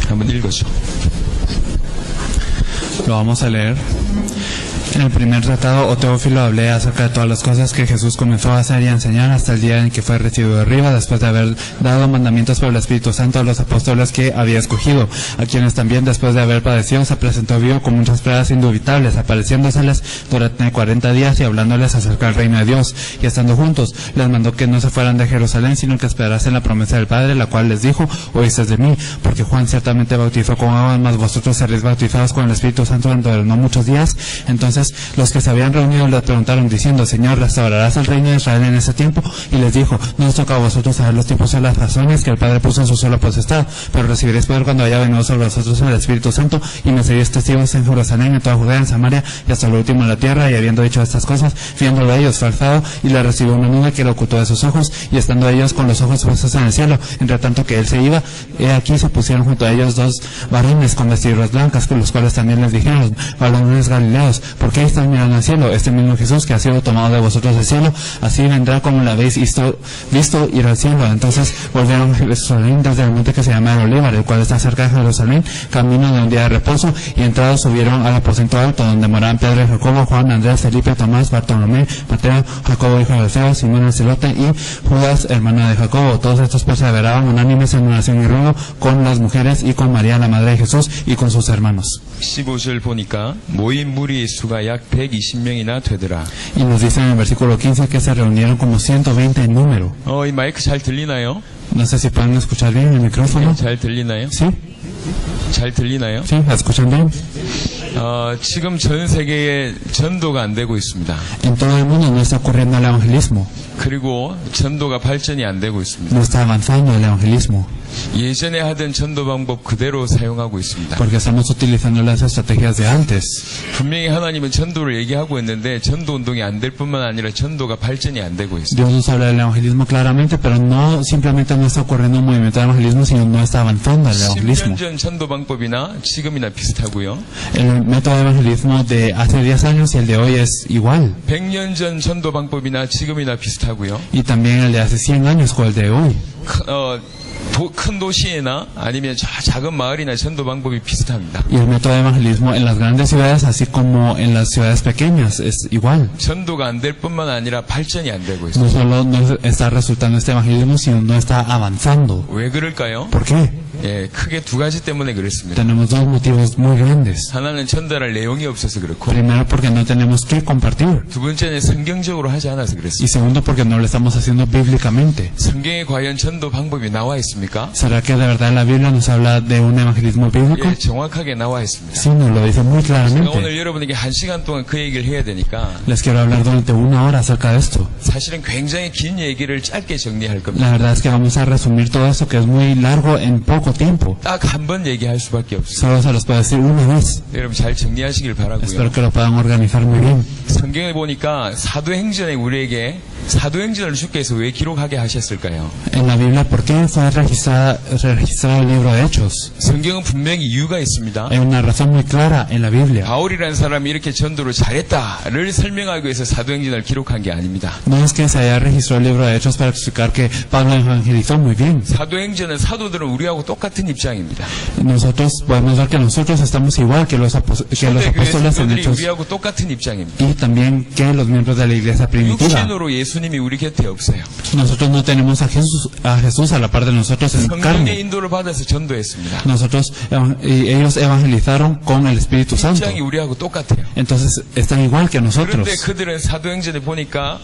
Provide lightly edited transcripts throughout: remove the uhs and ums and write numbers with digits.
한번 읽어줘. Lo vamos a leer. En el primer tratado, o Teófilo, hablé acerca de todas las cosas que Jesús comenzó a hacer y a enseñar hasta el día en que fue recibido de arriba, después de haber dado mandamientos por el Espíritu Santo a los apóstoles que había escogido, a quienes también, después de haber padecido, se presentó vivo con muchas pruebas indubitables, apareciéndoseles durante 40 días y hablándoles acerca del reino de Dios. Y estando juntos, les mandó que no se fueran de Jerusalén, sino que esperasen la promesa del Padre, la cual les dijo: oísteis de mí, porque Juan ciertamente bautizó con agua, mas vosotros seréis bautizados con el Espíritu Santo dentro de no muchos días. Entonces los que se habían reunido le preguntaron diciendo: Señor, ¿restaurarás el reino de Israel en ese tiempo? Y les dijo: no os toca a vosotros saber los tiempos o las razones que el Padre puso en su sola potestad, pero recibiréis poder cuando haya venido sobre vosotros el Espíritu Santo, y me seréis testigos en Jerusalén, en toda Judea, en Samaria y hasta lo último de la tierra. Y habiendo dicho estas cosas, viéndolo ellos, fue alzado, y le recibió una nube que lo ocultó de sus ojos, y estando ellos con los ojos puestos en el cielo, entre tanto que él se iba, he aquí se pusieron junto a ellos dos varones con vestiduras blancas, con los cuales también les dijeron: varones galileos, ¿por qué están mirando al cielo? Este mismo Jesús que ha sido tomado de vosotros del cielo, así vendrá como lo habéis visto ir al cielo. Entonces volvieron a Jerusalén desde el monte que se llama el Olivar, el cual está cerca de Jerusalén, camino de un día de reposo, y entrados subieron al aposento alto, donde moraban Pedro y Jacobo, Juan, Andrés, Felipe, Tomás, Bartolomé, Mateo, Jacobo hijo de Alfeo, Simón el celote y Judas hermano de Jacobo. Todos estos perseveraban unánimes en oración y ruego con las mujeres y con María la madre de Jesús y con sus hermanos. 15절 보니까 모인 무리의 수가 약 120명이나 되더라. Y nos dice en el versículo 15 que se reunieron como 120 en número. 이 마이크 잘 들리나요? No sé si pueden escuchar bien el micrófono. 잘 들리나요? Sí. 잘 들리나요? Sí, ¿escuchan bien? 지금 전 세계에 전도가 안 되고 있습니다. En todo el mundo no está ocurriendo el evangelismo. 그리고 전도가 발전이 안 되고 있습니다. No está avanzando el evangelismo. 예전에 하던 전도 방법 그대로 사용하고 있습니다. Porque estamos utilizando las estrategias de antes. 분명히 하나님은 전도를 얘기하고 있는데 전도 운동이 안 될 뿐만 아니라 전도가 발전이 안 되고 있습니다. Dios nos habla del evangelismo claramente, pero no simplemente no está ocurriendo un movimiento de evangelismo, sino no está avanzando el evangelismo. 10년 전 전도 방법이나 지금이나 비슷하고요. El método de evangelismo de hace 10 años y el de hoy es igual. 100년 전 전도 방법이나 지금이나 비슷하고요. Y también el de hace 100 años con el de hoy. 큰 도시에나 아니면 작은 마을이나 전도 방법이 비슷합니다. Y el método de evangelismo en las grandes ciudades, así como en las ciudades pequeñas, es igual. 전도가 안 될 뿐만 아니라 발전이 안 되고 있습니다. No solo no está resultando este evangelismo, sino no está avanzando. 왜 그럴까요? ¿Por qué? 크게 두 가지 때문에 그렇습니다. Tenemos dos motivos muy grandes. 하나는 전달할 내용이 없어서 그렇고, Primero, porque no tenemos que compartir. 두 번째는 성경적으로 하지 않아서 그렇습니다. Y segundo, porque no lo estamos haciendo bíblicamente. 성경에 과연 전도 방법이 나와 있습니까? ¿Será que de verdad la Biblia nos habla de un evangelismo bíblico? 정확하게 나와 있습니다. Sí, nos lo dice muy 제가 오늘 claramente. 여러분에게 1시간 동안 그 얘기를 해야 되니까 Les quiero hablar durante 1 hora acerca de esto. 사실은 굉장히 긴 얘기를 짧게 정리할 겁니다. La verdad es que vamos a resumir todo esto que es muy largo en poco tiempo. 딱 한 번 얘기할 수밖에 없어요. Solo se los puedo decir una vez. 여러분 잘 정리하시길 바라고요. Espero que lo puedan organizar muy bien. 성경에 보니까 사도행전에 우리에게 사도행전을 주께서 왜 기록하게 하셨을까요? En la Biblia, ¿por qué fue registrado el libro de Hechos? 성경은 분명히 이유가 있습니다. Hay una razón muy clara en la Biblia. 바울이라는 사람이 이렇게 전도를 잘했다를 설명하기 위해서 사도행전을 기록한 게 아닙니다. No es que se haya registrado el libro de Hechos para explicar que Pablo evangelizó muy bien. 사도행전은 사도들은 우리하고 똑같은 입장입니다. Nosotros podemos ver que nosotros estamos igual que los apóstoles en 초대교회 Hechos, 우리하고 똑같은 입장입니다. y también que los miembros de la iglesia primitiva. 육신으로 예수님이 우리 곁에 없어요. Nosotros no tenemos a Jesús a la par de nosotros en 성령의 carne. 인도를 받아서 전도했습니다. Nosotros, ellos evangelizaron con el Espíritu Santo. 입장이 우리하고 똑같아요. Entonces están igual que nosotros. 그런데 그들은 사도행전에 보니까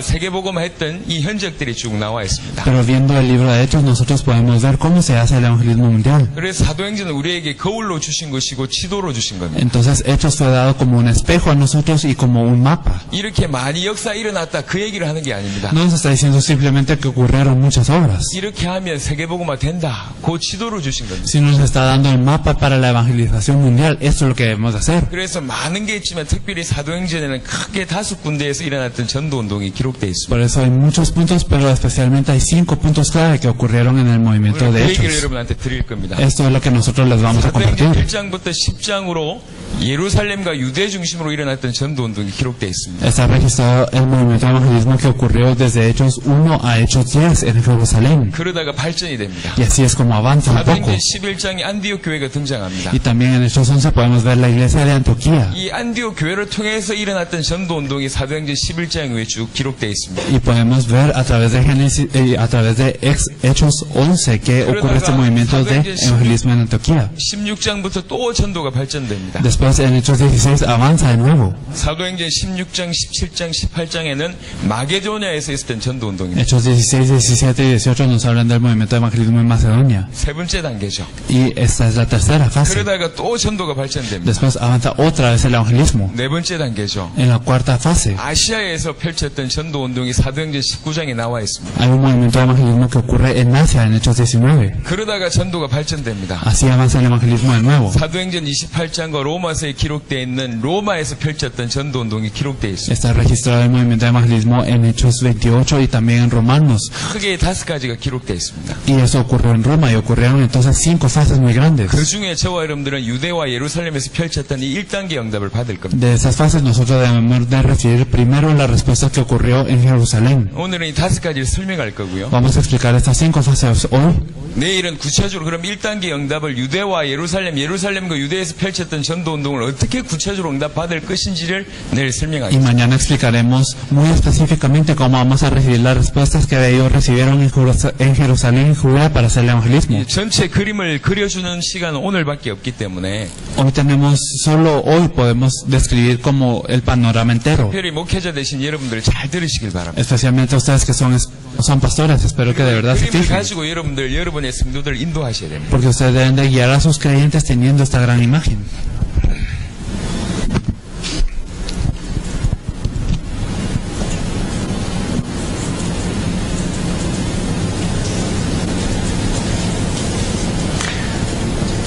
세계복음화 했던 이 현적들이 쭉 나와 있습니다. Pero viendo el libro de Hechos, nosotros podemos ver cómo se hace el evangelismo mundial. 그래서 사도행전은 우리에게 거울로 주신 것이고 지도로 주신 겁니다. Entonces Hechos fue dado como un espejo a nosotros y como un mapa. 이렇게 많이 역사 일어났다 그 얘기를 하는 게 아닙니다. No nos está diciendo simplemente que ocurrieron muchas obras, 이렇게 하면 세계복음화 된다. 그 지도로 주신 겁니다. sino nos está dando el mapa para la evangelización mundial. Esto es lo que debemos de hacer. 그래서 많은 게 있지만 특별히 사도행전에는 크게 5군데에서 일어났던 전도운동이 기록되어 있습니다. Por eso hay muchos puntos, pero especialmente hay 5 puntos clave que ocurrieron en el movimiento 그 de 얘기를 Hechos. 여러분 여러분한테 드릴 겁니다. Esto es lo que nosotros les vamos a 사도행전 compartir. 1장부터 10장으로 예루살렘과 유대 중심으로 일어났던 전도운동이 기록되어 있습니다. Está registrado el movimiento de evangelismo que ocurrió desde Hechos 1 a Hechos 10 en Jerusalén. 그러다가 발전이 됩니다. Y así es como avanza un poco. 사도행전 11장에 안디옥 교회가 등장합니다. Y también en Hechos 11 podemos ver la iglesia de Antioquía. 이 안디옥 교회를 통해서 일어났던 전도운동이 사도행전 11장 후에 쭉 기록되어 있습니다. Y podemos ver a través de Hechos 11 que ocurre este movimiento de evangelismo en Antioquía. 16장부터 또 전도가 발전됩니다. Después en Hechos 16 avanza de nuevo. 사도행전 16장, 17장, 18장에는 마게도니아에서 있었던 전도운동입니다. Hechos 16, 17 y 18 nos hablan del movimiento de evangelismo en Macedonia. 세 번째 단계죠. Y esta es la tercera fase. 그러다가 또 전도가 발전됩니다. Después avanza otra vez el evangelismo. 네 번째 단계죠. En la cuarta fase 아시아에서 펼쳤던 전도운동이 사도행전 19장에 나와 있습니다. hay un movimiento de evangelismo que ocurre en Asia en Hechos 19. 그러다가 전도가 발전됩니다. Así avanza el evangelismo de nuevo. 사도행전 28장과 로마서에 기록되어 있는 로마에서 펼쳤던 전도운동이 기록되어 있습니다. Está registrado el movimiento de evangelismo en Hechos 28 y también en Romanos. 크게 5가지가 기록되어 있습니다. Y eso ocurrió en Roma y ocurrieron entonces 5 fases muy grandes. 그 중에 저와 여러분들은 유대와 예루살렘에서 펼쳤던 이 1단계 응답을 받을 겁니다. De esas fases nosotros debemos de recibir primero la respuesta que ocurrió en Jerusalén. 오늘은 이 5가지를 설명할 거고요. Vamos a explicar estas 5 fases hoy. 내일은 구체적으로 그럼 1단계 응답을 유대와 예루살렘과 유대에서 펼쳤던 전도운동을 어떻게 구체적으로 응답받을 것인지를 내일 Y 설명하겠습니다. mañana explicaremos muy específicamente cómo vamos a recibir las respuestas que ellos recibieron en Jerusalén y Judea para hacer el evangelismo. 전체 그림을 그려주는 시간은 오늘밖에 없기 때문에 Hoy tenemos, solo hoy podemos describir como el panorama entero. 특별히 목회자 되신 여러분들 잘 들으시길 바랍니다. Especialmente ustedes que son pastores, espero que de verdad se 그림을 fijen. 가지고 여러분의 성도들을 인도하셔야 됩니다. Porque ustedes deben de guiar a sus creyentes teniendo esta gran imagen.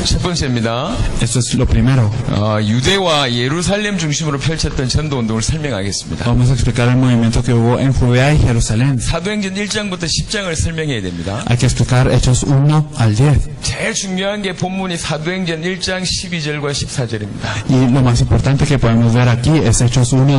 첫 번째입니다. Esto es lo primero. 유대와 예루살렘 중심으로 펼쳤던 전도운동을 설명하겠습니다. Vamos a explicar el movimiento que hubo en Judea y Jerusalén. 사도행전 1장부터 10장을 설명해야 됩니다. Hay que explicar Hechos 1 al 10. 제일 중요한 게 본문이 사도행전 1장 12절과 14절입니다. Y lo más importante que podemos ver aquí es Hechos 1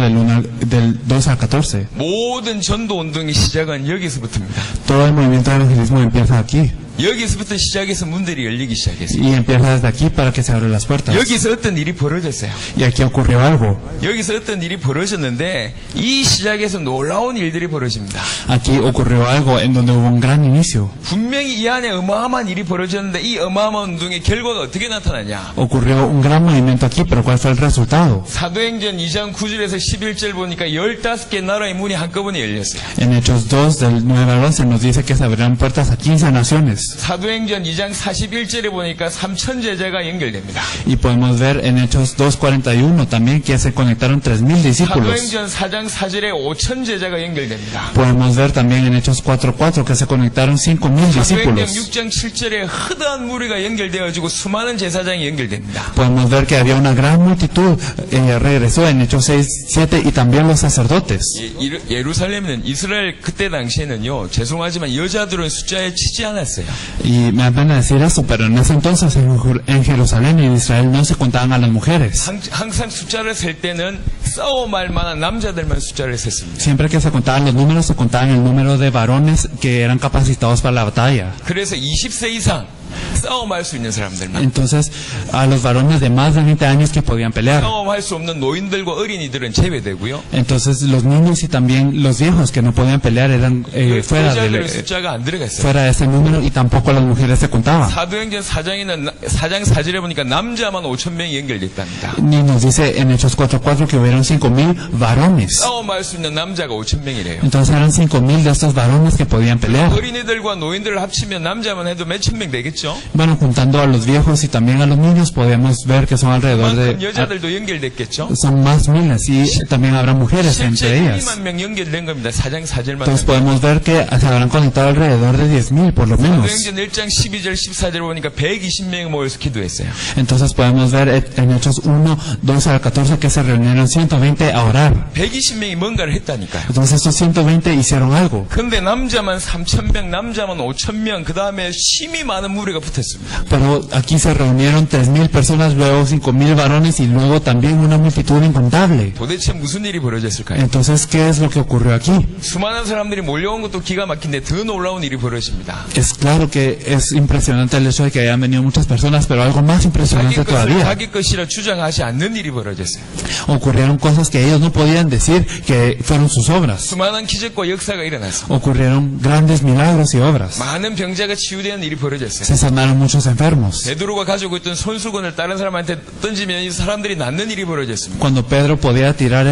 del 2 al 14. 모든 전도운동의 시작은 여기서부터입니다. Todo el movimiento de evangelismo empieza aquí. 여기서부터 시작해서 문들이 열리기 시작했어요. Y empieza desde aquí para que se abran las puertas. 여기서 어떤 일이 벌어졌어요. Y aquí ocurrió algo. 여기서 어떤 일이 벌어졌는데 이 시작에서 놀라운 일들이 벌어집니다. Aquí ocurrió algo en donde hubo un gran inicio. 분명히 이 안에 어마어마한 일이 벌어졌는데 이 어마어마한 운동의 결과가 어떻게 나타나냐. Ocurrió un gran movimiento aquí, pero ¿cuál fue el resultado? 사도행전 2장 9절에서 11절 보니까 15개 나라의 문이 한꺼번에 열렸어요. En Hechos 2 del 9 al 11 nos dice que se abrieron puertas a 15 naciones. 사도행전 2장 41절에 보니까 3,000 제자가 연결됩니다. Y podemos ver en Hechos 2:41 también que se conectaron 3,000 discípulos. 사도행전 4장 4절에 5,000 제자가 연결됩니다. Podemos ver también en Hechos 4:4 que se conectaron 5,000 사도행전 discípulos. 6장 7절에 흐드한 무리가 연결되어지고 수많은 제사장이 연결됩니다. Podemos ver que había una gran multitud, regresó en Hechos 6:7 y también los sacerdotes. 예루살렘은 이스라엘 그때 당시에는요, 죄송하지만 여자들은 숫자에 치지 않았어요. Y me da pena decir eso, pero en ese entonces en Jerusalén y en Israel no se contaban a las mujeres. 항상 숫자를 셀 때는 싸움할 만한 남자들만 숫자를 셌습니다. Siempre que se contaban los números, se contaban el número de varones que eran capacitados para la batalla. 그래서 20세 이상 싸움할 수 있는 사람들만, Entonces, a los varones de más de 20 años que podían pelear. 싸움할 수 없는 노인들과 어린이들은 제외되고요. Entonces, los niños y también los viejos que no podían pelear eran fuera 여자들의 숫자가 안 들어갔어요. de ese número y tampoco las mujeres se contaban. 사도행전 4장 4절에 보니까 남자만 5,000명이 연결됐답니다. Ni nos dice en Hechos 4:4 que hubieron 5,000 varones. 싸움할 수 있는 남자가 5,000명이래요. Entonces eran 5,000 de estos varones que podían pelear. 어린이들과 노인들을 합치면 남자만 해도 몇천 명 되겠죠? Bueno, juntando a los viejos y también a los niños, podemos ver que son alrededor 그만큼 de... 여자들도 연결됐겠죠? Son más miles y también habrá mujeres 실제 entre ellas. 1만 명 연결된 겁니다. 4장 4절만. Entonces podemos ver que se habrán conectado alrededor de 10,000 por lo menos. 사도행전 1장 12절 14절 보니까 120명이 모여서 기도했어요. Entonces podemos ver en Hechos 1, 12 al 14 que se reunieron 120 a orar. 120명이 뭔가를 했다니까요. Entonces estos 120 hicieron algo. 근데 남자만 3,000명, 남자만 5,000명, 그 다음에 심히 많은 무리가 붙었습니다. Pero aquí se reunieron 3,000 personas, luego 5,000 varones y luego también una multitud incontable. 도대체 무슨 일이 벌어졌을까요? Entonces, ¿qué es lo que ocurrió aquí? 수많은 사람들이 몰려온 것도 기가 막힌데 더 놀라운 일이 벌어집니다. Es claro que es impresionante el hecho de que hayan venido muchas personas, pero algo más impresionante todavía. 자기 것이라 주장하지 않는 일이 벌어졌어요. Ocurrieron cosas que ellos no podían decir que fueron sus obras. 수많은 기적과 역사가 일어났습니다. Ocurrieron grandes milagros y obras. 많은 병자가 치유되는 일이 벌어졌어요. Se sanaron muchos enfermos. 베드로가 가지고 있던 손수건을 다른 사람한테 던지면 이 사람들이 낫는 일이 벌어졌습니다. Cuando Pedro podía tirar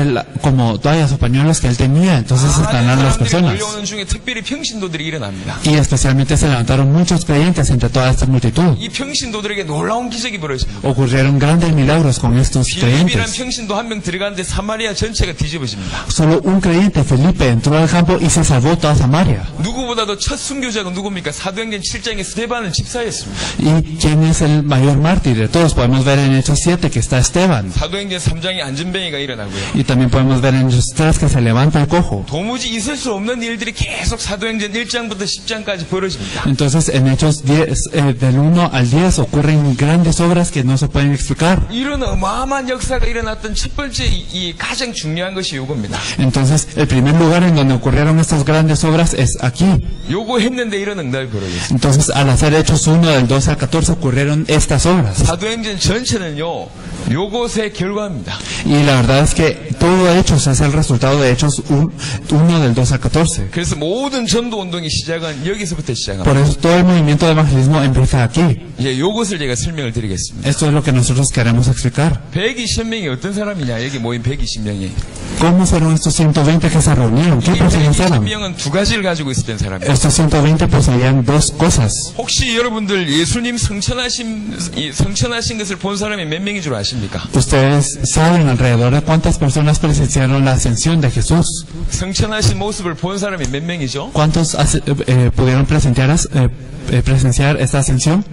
como toallas o pañuelos que él tenía, entonces se sanaron las personas. 몰려오는 중에 특별히 평신도들이 일어납니다. Y especialmente se levantaron muchos creyentes entre toda esta multitud. 이 평신도들에게 놀라운 기적이 벌어집니다. Ocurrieron grandes milagros con estos 빌립이란 creyentes. 평신도 한 명 들어가는데 사마리아 전체가 뒤집어집니다. Solo un creyente, Felipe, entró al campo y se salvó toda Samaria. 누구보다도 첫 순교자가 누굽니까? 사도행전 7장에 스데반을 집사했습니다. ¿Y quién es el mayor mártir de todos? Podemos ver en Hechos 7 que está Esteban. 사도행전 3장에 안전뱅이가 일어나고요. Y también podemos ver en Hechos 3 que se levanta el cojo. 도무지 있을 수 없는 일들이 계속 사도행전 1장부터 10장까지 벌어집니다. Entonces en Hechos 10, del 1 al 10 ocurren grandes obras que no se pueden explicar. 이런 어마어마한 역사가 일어났던 첫 번째 이 가장 중요한 것이 요겁니다. Entonces el primer lugar en donde ocurrieron estas grandes obras es aquí. 요거 했는데 이런 응답이 벌어졌습니다. Entonces al hacer Hechos 1 del 12 al 14 ocurrieron estas obras. 사도행전 전체는요, 요것의 결과입니다. Y la verdad es que todo Hechos es el resultado de Hechos 1 del 12 al 14. 그래서 모든 전도 운동의 시작은 여기서부터 시작합니다. Por eso todo el movimiento de evangelismo empieza aquí. 예, 요것을 제가 설명을 드리겠습니다. Esto es lo que nosotros queremos explicar. 120명이 어떤 사람이냐? 여기 모인 120명이. ¿Cómo fueron estos 120 que se reunieron? ¿Qué personas eran? 120명은 두 가지를 가지고 있었던 사람이에요. Estos 120 poseían dos cosas. 혹시 여러분들 예수님 성천하신 것을 본 사람이 몇 명인 줄 아십니까? Ustedes saben alrededor de cuántas personas presenciaron la ascensión de Jesús. 성천하신 모습을 본 사람이 몇 명이죠? ¿Cuántos pudieron presenciar esta ascensión?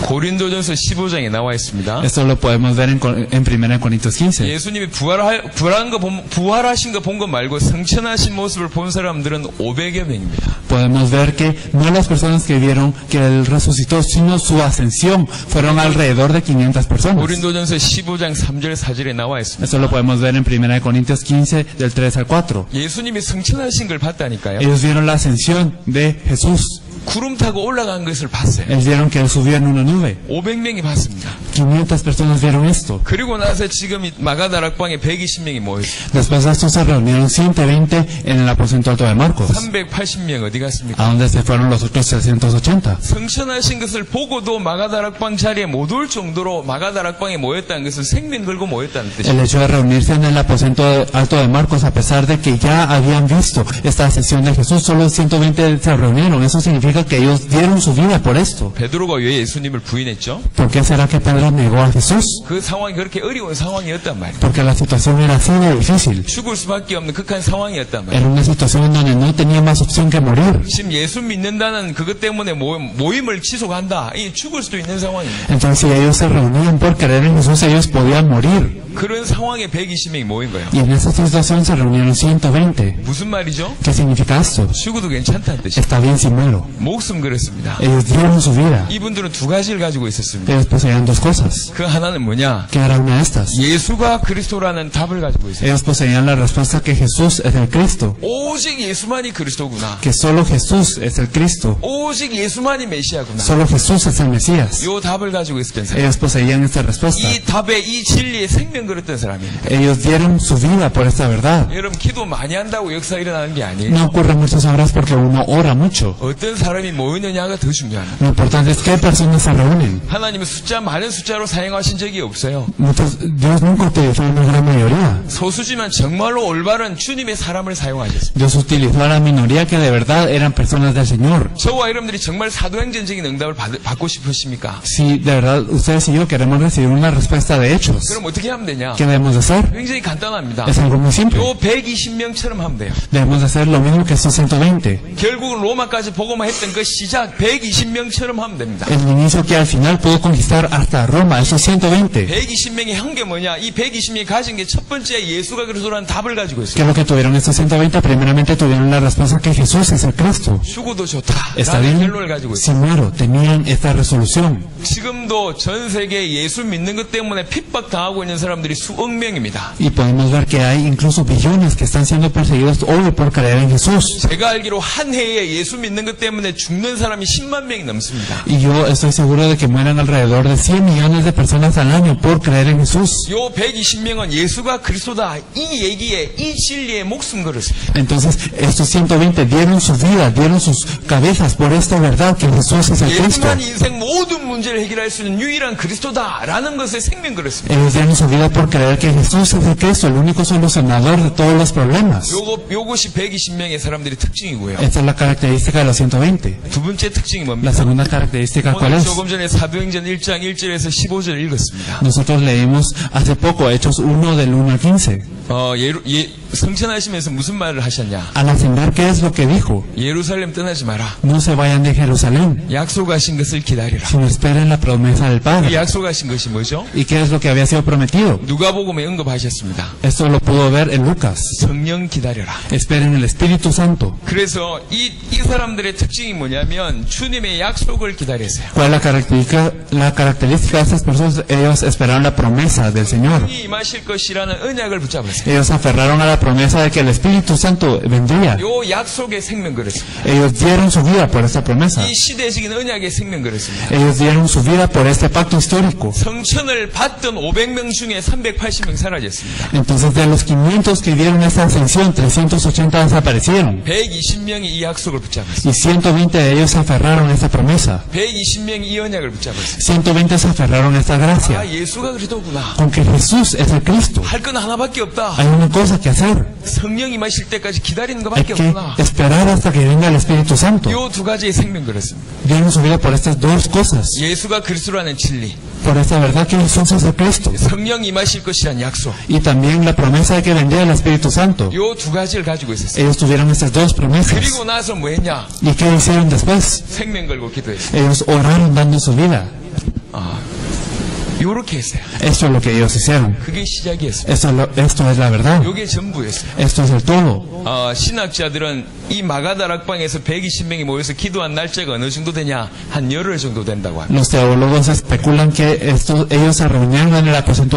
고린도전서 15장에 나와 있습니다. Esto lo podemos ver en 1 Corintios 15. 예수님이 부활하신 거 본 거 말고 성천하신 모습을 본 사람들은 500여 명입니다. Podemos ver que no las personas que vieron que Él resucitó, sino su ascensión, fueron alrededor de 500 personas. 고린도전서 15장 3절 4절에 나와 있습니다. Esto lo podemos ver en 1 Corintios 15, del 3 al 4. 예수님이 성천하신 걸 봤다니까요. Ellos vieron la ascensión de Jesús. 구름 타고 올라간 것을 봤어요. Ellos vieron que Él subió en una nube. 500명이 봤습니다. 500 personas vieron esto. 그리고 나서 지금 마가다락방에 120명이 모였어요. Después de esto se reunieron 120 en el aposento alto de Marcos. 380명 어디 갔습니까? ¿A dónde se fueron los otros 380? 성천하신 것을 보고도 마가다락방 자리에 못 올 정도로 마가다락방에 모였다는 것은 생명 걸고 모였다는 El 뜻입니다. hecho de reunirse en el aposento alto de Marcos, a pesar de que ya habían visto esta ascensión de Jesús, solo 120 se reunieron. Eso significa que ellos dieron su vida por esto. 베드로가 왜 예수님을 부인했죠? ¿Por qué será que Pedro negó a Jesús? 그 상황이 그렇게 어려운 상황이었단 말이에요. Porque la situación era así de difícil. 죽을 수밖에 없는 극한 상황이었단 말이에요. Era una situación en donde no tenía más opción que morir. 지금 예수 믿는다는 그것 때문에 모임을 지속한다. 이 죽을 수도 있는 상황입니다. Entonces, si ellos se reunían por creer en Jesús, ellos podían morir. 그런 상황에 120명이 모인 거예요. Y en esa situación se reunieron 120. 무슨 말이죠? ¿Qué significa esto? 죽어도 괜찮다는 뜻이에요. Está bien si muero. 목숨 걸었습니다. Ellos dieron su vida. 이분들은 두 가지를 가지고 있었습니다. Ellos poseían dos cosas. 그 하나는 뭐냐? ¿Qué era una de estas? 예수가 그리스도라는 답을 가지고 있어요. Ellos poseían la respuesta que Jesús es el Cristo. 오직 예수만이 그리스도구나. Que solo Jesús es el Cristo. 오직 예수만이 메시아구나. Solo Jesús es el Mesías. 요 답을 가지고 있었던 사람. Ellos poseían esta respuesta. 이 답에 이 진리에 생명 걸었던 사람입니다. Ellos dieron su vida por esta verdad. 여러분 기도 많이 한다고 역사 일어나는 게 아니에요. No ocurren muchas obras porque uno ora mucho. 어떤 사람이 모이느냐가 더 중요합니다. Lo importante es qué personas se reúnen. 하나님은 숫자로 사용하신 적이 없어요. Dios nunca utilizó una gran mayoría. 소수지만 정말로 올바른 주님의 사람을 사용하셨습니다. Dios utilizó a la minoría que de verdad eran personas del Señor. 저와 여러분들이 정말 사도행전적인 응답을 받고 싶으십니까? Si de verdad ustedes y yo queremos recibir una respuesta de hechos, 그럼 어떻게 하면 되냐? ¿qué debemos de hacer? 굉장히 간단합니다. Es algo muy simple. 요 120명처럼 하면 돼요. Debemos de hacer lo mismo que estos 120. 결국은 로마까지 복음화 했던 그 시작 120명처럼 하면 됩니다. El inicio que al final pudo conquistar hasta Roma, esos 120. 120명이 한 게 뭐냐? 이 120명이 가진 게 첫 번째 예수가 그리스도라는 답을 가지고 ¿Qué 있어요. es lo que tuvieron estos 120? Primeramente tuvieron la respuesta que Jesús es el Cristo. 죽어도 좋다. Está 라는 bien, 결론을 가지고 si 있어요. muero, tenían esta resolución. 지금도 전 세계에 예수 믿는 것 때문에 핍박당하고 있는 사람들이 수억 명입니다. Y podemos ver que hay incluso billones que están siendo perseguidos hoy por creer en Jesús. 제가 알기로 한 해에 예수 믿는 것 때문에 죽는 사람이 10만 명이 넘습니다. Y yo estoy seguro de que mueren alrededor de 100 millones de personas al año por creer en Jesús. 요 120명은 예수가 그리스도다 이 얘기에 이 진리에 목숨 걸었습니다. Entonces, estos 120 dieron su vida, dieron sus cabezas por esta verdad que Jesús es el Cristo. 예수만 인생 모든 문제를 해결할 수 있는 유일한 그리스도다라는 것에 생명 걸었습니다. Ellos dieron su vida por creer que Jesús es el Cristo, el único solucionador de todos los problemas. 요것이 120명의 사람들의 특징이고요. Esta es la característica de los 120. 두 번째 특징이 La 뭡니까? segunda característica, ¿cuál 오늘 es? 조금 전에 사도행전 1장 1절에서 15절 읽었습니다. Nosotros leímos hace poco Hechos 1 del 1 al 15. 성천하시면서 무슨 말을 하셨냐? Al ascender, ¿qué es lo que dijo? 예루살렘 떠나지 마라. No se vayan de Jerusalén, 약속하신 것을 기다리라. sino esperen la promesa del 그 Padre. 약속하신 것이 뭐죠? ¿Y qué es lo que había sido prometido? 누가복음에 언급하셨습니다. Esto lo pudo ver en Lucas. 성령 기다려라. Esperen el Espíritu Santo. 그래서 이 사람들의 특징이 뭐냐면 주님의 약속을 기다렸어요. ¿Cuál es la característica de estas personas? Ellos esperaron la promesa del Señor. 이 임하실 것이라는 언약을 붙잡았어요. Ellos aferraron a la promesa de que el Espíritu Santo vendría. 요 약속에 생명 걸었습니다. Ellos dieron su vida por esta promesa. 이 시대적인 언약에 생명 걸었습니다. Ellos dieron su vida por este pacto histórico. 성천을 받던 500명 중에 380명 사라졌습니다. Entonces, de los 500 que dieron esta ascensión, 380 desaparecieron. 120명이 이 약속을 붙잡았어요. Y 120 de ellos se aferraron a esta promesa. 120명이 이 언약을 붙잡았어요. 120 se aferraron a esta gracia. 아, 예수가 그리스도구나. Con que Jesús es el Cristo. 할 건 하나밖에 없다. Hay una cosa que hacer. 성령 임하실 때까지 기다리는 Hay 것밖에 que 없구나. esperar hasta que venga el Espíritu Santo. 요 두 가지의 생명 걸었습니다. Dieron su vida por estas dos cosas. 예수가 그리스도라는 진리, Por esta verdad que Jesús es el Cristo. 성령 임하실 것이란 약속. Y también la promesa de que vendría el Espíritu Santo. 요 두 가지를 가지고 있었어요. Ellos tuvieron estas dos promesas. 그리고 나서 뭐 했냐? ¿Y qué hicieron después? 생명 걸고 기도했어요. Ellos oraron dando su vida. 요렇게 했어요. Esto es lo que ellos hicieron. 그게 시작이었어요. Esto es la verdad. 요게 전부였어요. Esto es el todo. 신학자들은 이 마가다락방에서 120명이 모여서 기도한 날짜가 어느 정도 되냐? 한 열흘 정도 된다고 합니다. Los teólogos especulan que ellos se reunieron en el aposento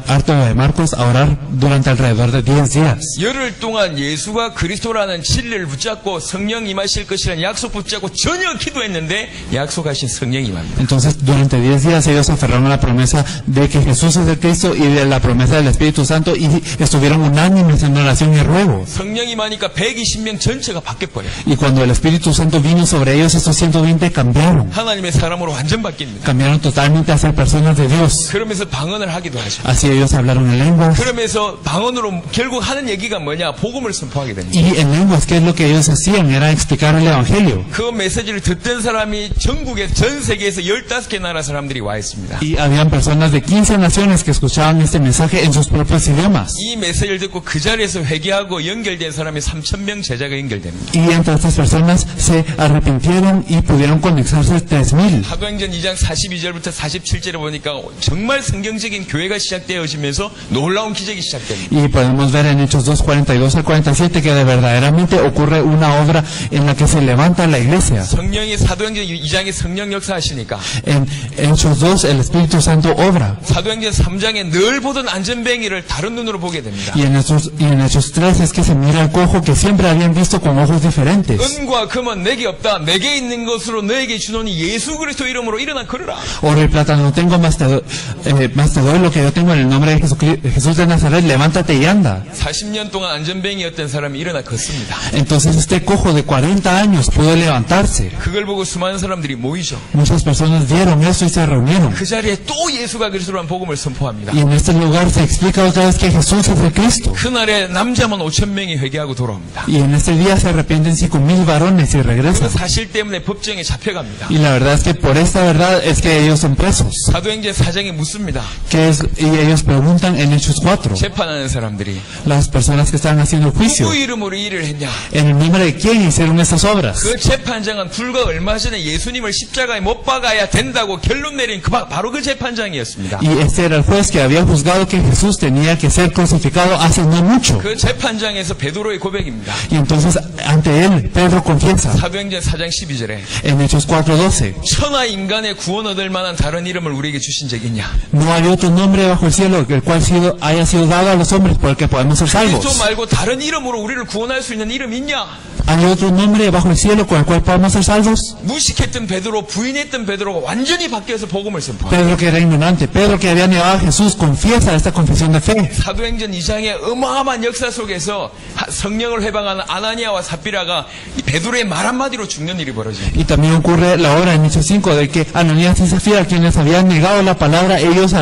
alto de Marcos a orar durante alrededor de 10 días. 열흘 동안 예수가 그리스도라는 진리를 붙잡고 성령 임하실 것이라는 약속 붙잡고 전혀 기도했는데 약속하신 성령이 임합니다. Entonces, durante 10 días ellos aferraron a la promesa de que Jesús es el Cristo y de la promesa del Espíritu Santo y estuvieron unánimes en oración y ruego. 성령이 임하니까 120명 전체가 바뀌어버려요. Y cuando el Espíritu Santo vino sobre ellos, estos 120 cambiaron. 하나님의 사람으로 완전 바뀝니다. Cambiaron totalmente a ser personas de Dios. 그러면서 방언을 하기도 하죠. Así ellos hablaron en lenguas. 그러면서 방언으로 결국 하는 얘기가 뭐냐? 복음을 선포하게 됩니다. Y en lenguas, ¿qué es lo que ellos hacían? Era explicar el Evangelio. 그 메시지를 듣던 사람이 전국에 전 세계에서 15개 나라 사람들이 와 있습니다. Y habían personas de 15 naciones que escuchaban este mensaje en sus propios idiomas. 이 메시지를 듣고 그 자리에서 회개하고 연결된 사람이 3,000명 제자가 연결됩니다. Y entre estas personas se arrepintieron y pudieron conectarse 3,000. 사도행전 2장 42절부터 47절에 보니까 정말 성경적인 교회가 시작되어지면서 놀라운 기적이 시작됩니다. Y podemos ver en Hechos 2, 42 al 47 que de verdaderamente ocurre una obra en la que se levanta la iglesia. 성령이 사도행전 2장에 성령 역사하시니까 En Hechos 2 el Espíritu Santo obra. 사도행전 3장에 늘 보던 안전뱅이를 다른 눈으로 보게 됩니다. Y en Hechos 3 es que se mira el cojo que siempre habían visto con ojos diferentes. 은과 금은 내게 없다. 내게 있는 것으로 너에게 주노니 예수 그리스도 이름으로 일어나 걸으라. Oro y plata no tengo, más te doy lo que yo tengo en el nombre de Jesús de Nazaret, levántate y anda. 40년 동안 안전뱅이였던 사람이 일어나 걷습니다. Entonces este cojo de 40 años pudo levantarse. 그걸 보고 수많은 사람들이 모이죠. Muchas personas vieron eso y se reunieron. 그 자리에 또 예수가 그리스도란 복음을 선포합니다. Y en este lugar se explica otra vez que Jesús es el Cristo. 그날에 남자만 5,000명이 회개하고 돌아옵니다. Y en este día se arrepienten 5,000 varones y 그 regresan. 사실 때문에 법정에 잡혀갑니다. Y la verdad es que por esta verdad es que ellos son presos. 사도행전 4장에 묻습니다. Y ellos preguntan en Hechos 4, 재판하는 사람들이 las personas que están haciendo el juicio, 누구 이름으로 이 일을 했냐? ¿en el nombre de quién hicieron estas obras? 그 재판장은 불과 얼마 전에 예수님을 십자가에 못 박아야 된다고 결론 내린 바로 그 재판장이었습니다. Y este era el juez que había juzgado que Jesús tenía que ser crucificado hace no mucho. 그 재판장에서 베드로의 고백입니다. Y entonces ante él Pedro confiesa 사도행전 4장 12절에 en Hechos 4:12, 천하 인간의 구원 얻을 만한 다른 이름을 우리에게 주신 적이 있냐? no hay otro nombre bajo el cielo el cual haya sido dado a los hombres por el que podemos ser 그리스도 salvos. 말고 다른 이름으로 우리를 구원할 수 있는 이름이 있냐? ¿Hay otro nombre bajo el cielo con el cual podemos ser salvos? 무식했던 베드로, 부인했던 베드로가 완전히 바뀌어서 복음을 선포합니다. Pedro que era ignorante, Pedro que había negado a Jesús, confiesa esta confesión de fe. 사도행전 2장의 어마어마한 역사 속에서 성령을 회방하는 아나니아와 삽비라가 이 베드로의 말 한마디로 죽는 일이 벌어집니다. Y también ocurre la obra en Hechos 5 de que Ananías y Zafira, quienes habían negado la palabra, ellos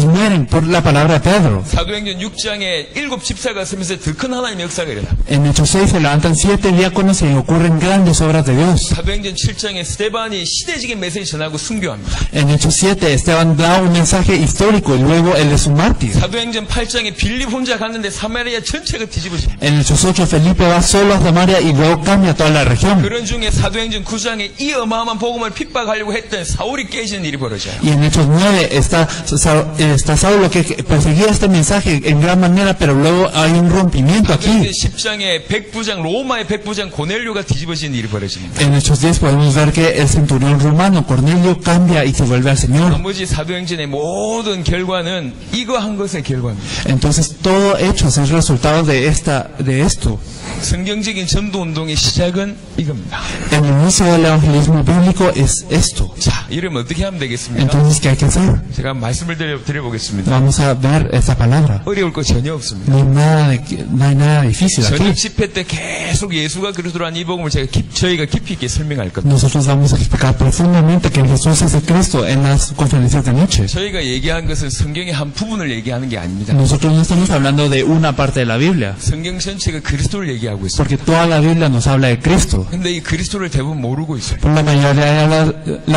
mueren por la palabra de Pedro. 사도행전 6장에 7 집사가 서면서 더 큰 하나님의 역사가 일어나. En Hechos 6 se levantan 7 diáconos y ocurren grandes obras de Dios. 사도행전 7장에 스데반이 시대적인 메시지 전하고 순교합니다. En Hechos 7 Esteban da un mensaje histórico y luego él es un mártir. 사도행전 8장에 빌립 혼자 갔는데 사마리아 전체가 뒤집어집니다. En Hechos 8 Felipe va solo a Samaria y luego cambia toda la región. 그런 중에 사도행전 9장에 이 어마어마한 복음을 핍박하려고 했던 사울이 깨지는 일이 벌어져요. Y en Hechos 9 está Saulo que perseguía este mensaje en gran manera, pero luego hay un rompimiento 사도행전 aquí. 10장에 백부장 로마의 백부장 고넬료가 뒤집어지는 일이 벌어집니다. En Hechos 10 podemos ver que el centurión romano Cornelio cambia y se vuelve al Señor. 나머지 사도행전의 모든 결과는 이거 한 것의 결과입니다. Entonces todo Hechos es resultado de esto. 성경적인 전도 운동의 시작은 이겁니다. El inicio del evangelismo bíblico es esto. 자, 이러면 어떻게 하면 되겠습니까? Entonces, ¿qué hay que hacer? 제가 말씀을 드려보겠습니다. Vamos a ver esta palabra. 어려울 거 전혀 없습니다. No hay nada difícil 저녁 aquí. 집회 때 계속 예수가 그리스도라는 이 복음을 저희가 깊이 있게 설명할 겁니다. Nosotros vamos a explicar profundamente que Jesús es el Cristo en las conferencias de noche. 저희가 얘기한 것은 성경의 한 부분을 얘기하는 게 아닙니다. Nosotros no estamos hablando de una parte de la Biblia, 성경 전체가 그리스도를 얘기하고 있습니다. porque toda la Biblia nos habla de Cristo. 근데 이 그리스도를 대부분 모르고 있어요. Pero la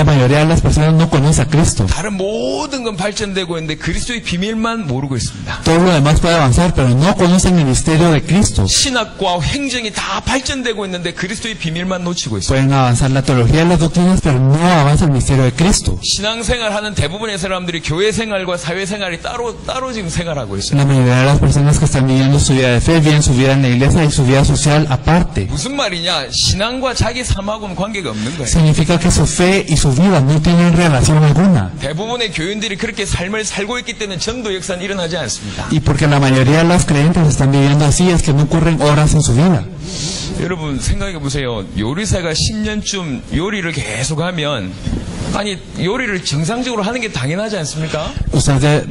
mayoría de las personas no conoce a Cristo. 다른 모든 건 발전되고 있는데 그리스도의 비밀만 모르고 있습니다. Todo lo demás puede avanzar, pero no conocen el misterio de Cristo. 신학과 행정이 다 발전되고 있는데 그리스도의 비밀만 놓치고 있어요. Pueden avanzar la teología y las doctrinas, pero no avanza el misterio de Cristo. 신앙생활 하는 대부분의 사람들이 교회 생활과 사회 생활이 따로 지금 생활하고 있어요. La mayoría de las personas que están viviendo su vida de fe viven su vida en la iglesia y su vida social aparte. 무슨 말이냐? 신앙과 자기 삶하고는 관계가 없는 거예요. Significa que su fe y su vida no tienen relación alguna. 대부분의 교인들이 그렇게 삶을 살고 있기 때문에 전도 역사는 일어나지 않습니다. Y porque la mayoría de los creyentes están viviendo así, es que no ocurren horas en su vida. 여러분 생각해 보세요. 요리사가 10년쯤 요리를 계속하면 아니 요리를 정상적으로 하는 게 당연하지 않습니까? Ustedes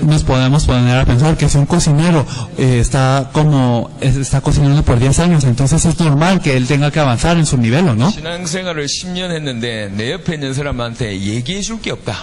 nos podemos poner a pensar que si un cocinero está cocinando por 10 años, entonces es normal que él tenga que avanzar en su nivel, ¿o no? 신앙생활을 10년 했는데 내 옆에 있는 사람한테 얘기해 줄 게 없다.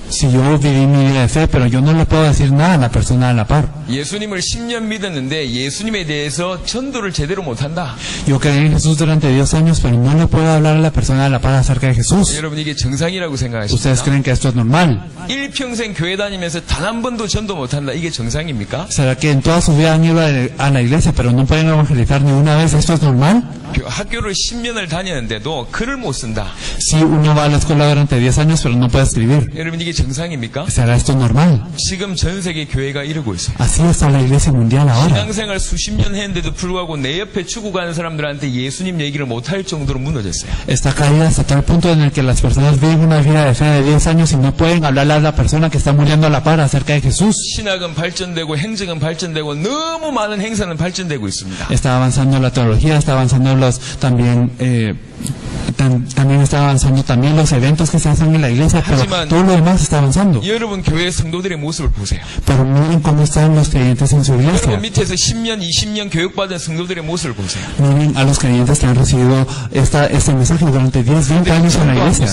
Si yo viví mi vida de fe, pero yo no le puedo decir nada a la persona a la par. 예수님을 10년 믿었는데 예수님에 대해서 전도를 제대로 못한다. Yo creí en Jesús durante 10 años, pero no le puedo hablar a la persona a la par acerca de Jesús. 여러분 이게 정상이라고 ¿Ustedes 생각하십니까? creen que esto es normal? 일평생 교회 다니면서 단 한 번도 전도 못한다. 이게 정상입니까? ¿Será que en toda su vida han ido a la iglesia, pero no pueden evangelizar ni una vez? ¿Esto es normal? 학교를 10년을 다녔는데도 글을 못 쓴다. Si uno va a la escuela durante 10 años, pero no puede escribir. 여러분 이게 정상입니까? ¿Será esto normal? 지금 전 세계 교회가 이러고 있어요. Así está la iglesia mundial ahora. 신앙생활 수십 년 했는데도 불구하고 내 옆에 죽어가는 사람들한테 예수님 얘기를 못할 정도로 무너졌어요. Está caída hasta tal punto en el que las personas viven una vida de fe de 10 años y no pueden hablarle a la persona que está muriendo a la par acerca de Jesús. 신학은 발전되고 행정은 발전되고 너무 많은 행사는 발전되고 있습니다. Está avanzando la teología, está avanzando también También está avanzando también los eventos que se hacen en la iglesia, pero 하지만 todo lo demás está avanzando. 여러분 교회 성도들의 모습을 보세요. Pero miren cómo están los creyentes en su iglesia. 여러분 밑에서 10년, 20년 교육받은 성도들의 모습을 보세요. Miren a los creyentes que han recibido este mensaje durante 10, 20 años en la iglesia.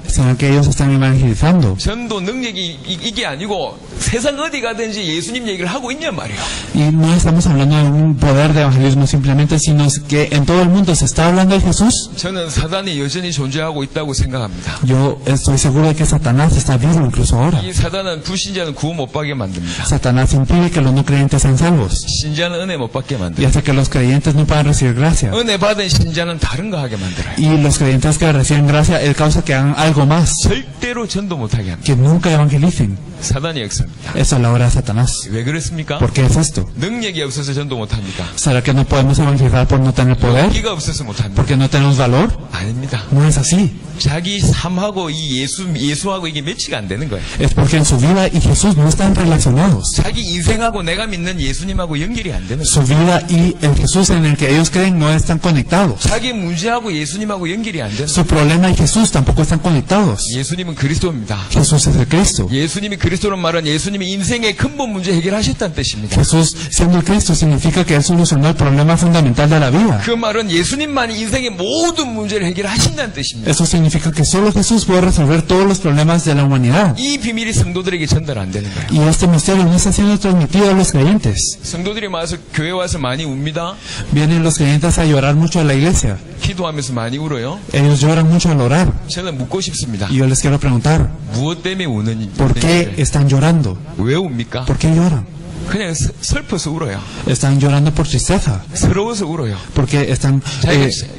¿Será que ellos están evangelizando? 전도 능력이 이게 아니고 세상 어디 가든지 예수님 얘기를 하고 있냔 말이에요. Y no estamos hablando de un poder de evangelismo simplemente, sino que en todo el mundo se está hablando de Jesús. 저는 사단이 여전히 존재하고 있다고 생각합니다. Yo estoy seguro de que Satanás está vivo incluso ahora. 이 사단은 불신자는 구원 못 받게 만듭니다. Satanás impide que los no creyentes sean salvos. 신자는 은혜 못 받게 Y 만듭니다. hace que los creyentes no puedan recibir gracia. 은혜 받은 신자는 다른 거 하게 만들어요. Y los creyentes que reciben gracia, él causa que hagan algo más, 절대로 전도 못하게 합니다. que nunca evangelicen. 사단이 역사입니다. Eso es la obra de Satanás. 왜 그렇습니까? ¿Por qué es esto? 능력이 없어서 전도 못합니까? ¿Será que no podemos evangelizar por no tener poder? 기가 없어서 못합니까? ¿Porque no tenemos valor? 아닙니다. No es así. 자기 삶하고 이 예수하고 이게 매치가 안 되는 거예요. Es porque en su vida y Jesús no están relacionados. 자기 인생하고 내가 믿는 예수님하고 연결이 안 되는 거예요. Su vida y el Jesús en el que ellos creen no están conectados. 자기 문제하고 예수님하고 연결이 안 되는 거예요. Su problema y Jesús tampoco están conectados. 예수님은 그리스도입니다. Jesús es el Cristo. 예수님이 그리스도란 말은 예수님이 인생의 근본 문제 해결하셨다는 뜻입니다. Jesús, siendo el Cristo, significa que Él solucionó el problema fundamental de la vida. 그 말은 예수님만이 인생의 모든 문제를 해결하신다는 뜻입니다. Eso significa que solo Jesús puede resolver todos los problemas de la humanidad. 이 비밀이 성도들에게 전달 안 되는 거예요. Y este misterio no está siendo transmitido a los creyentes. 성도들이 와서 교회 와서 많이 웁니다. Vienen los creyentes a llorar mucho a la iglesia. 기도하면서 많이 울어요. Ellos lloran mucho al orar. 저는 묻고 싶습니다. Y yo les quiero preguntar, 무엇 때문에 우는지. ¿por qué están llorando? 왜 웁니까? ¿Por qué lloran? 그냥 슬퍼서 울어요. Están llorando por tristeza, 서러워서 울어요. porque están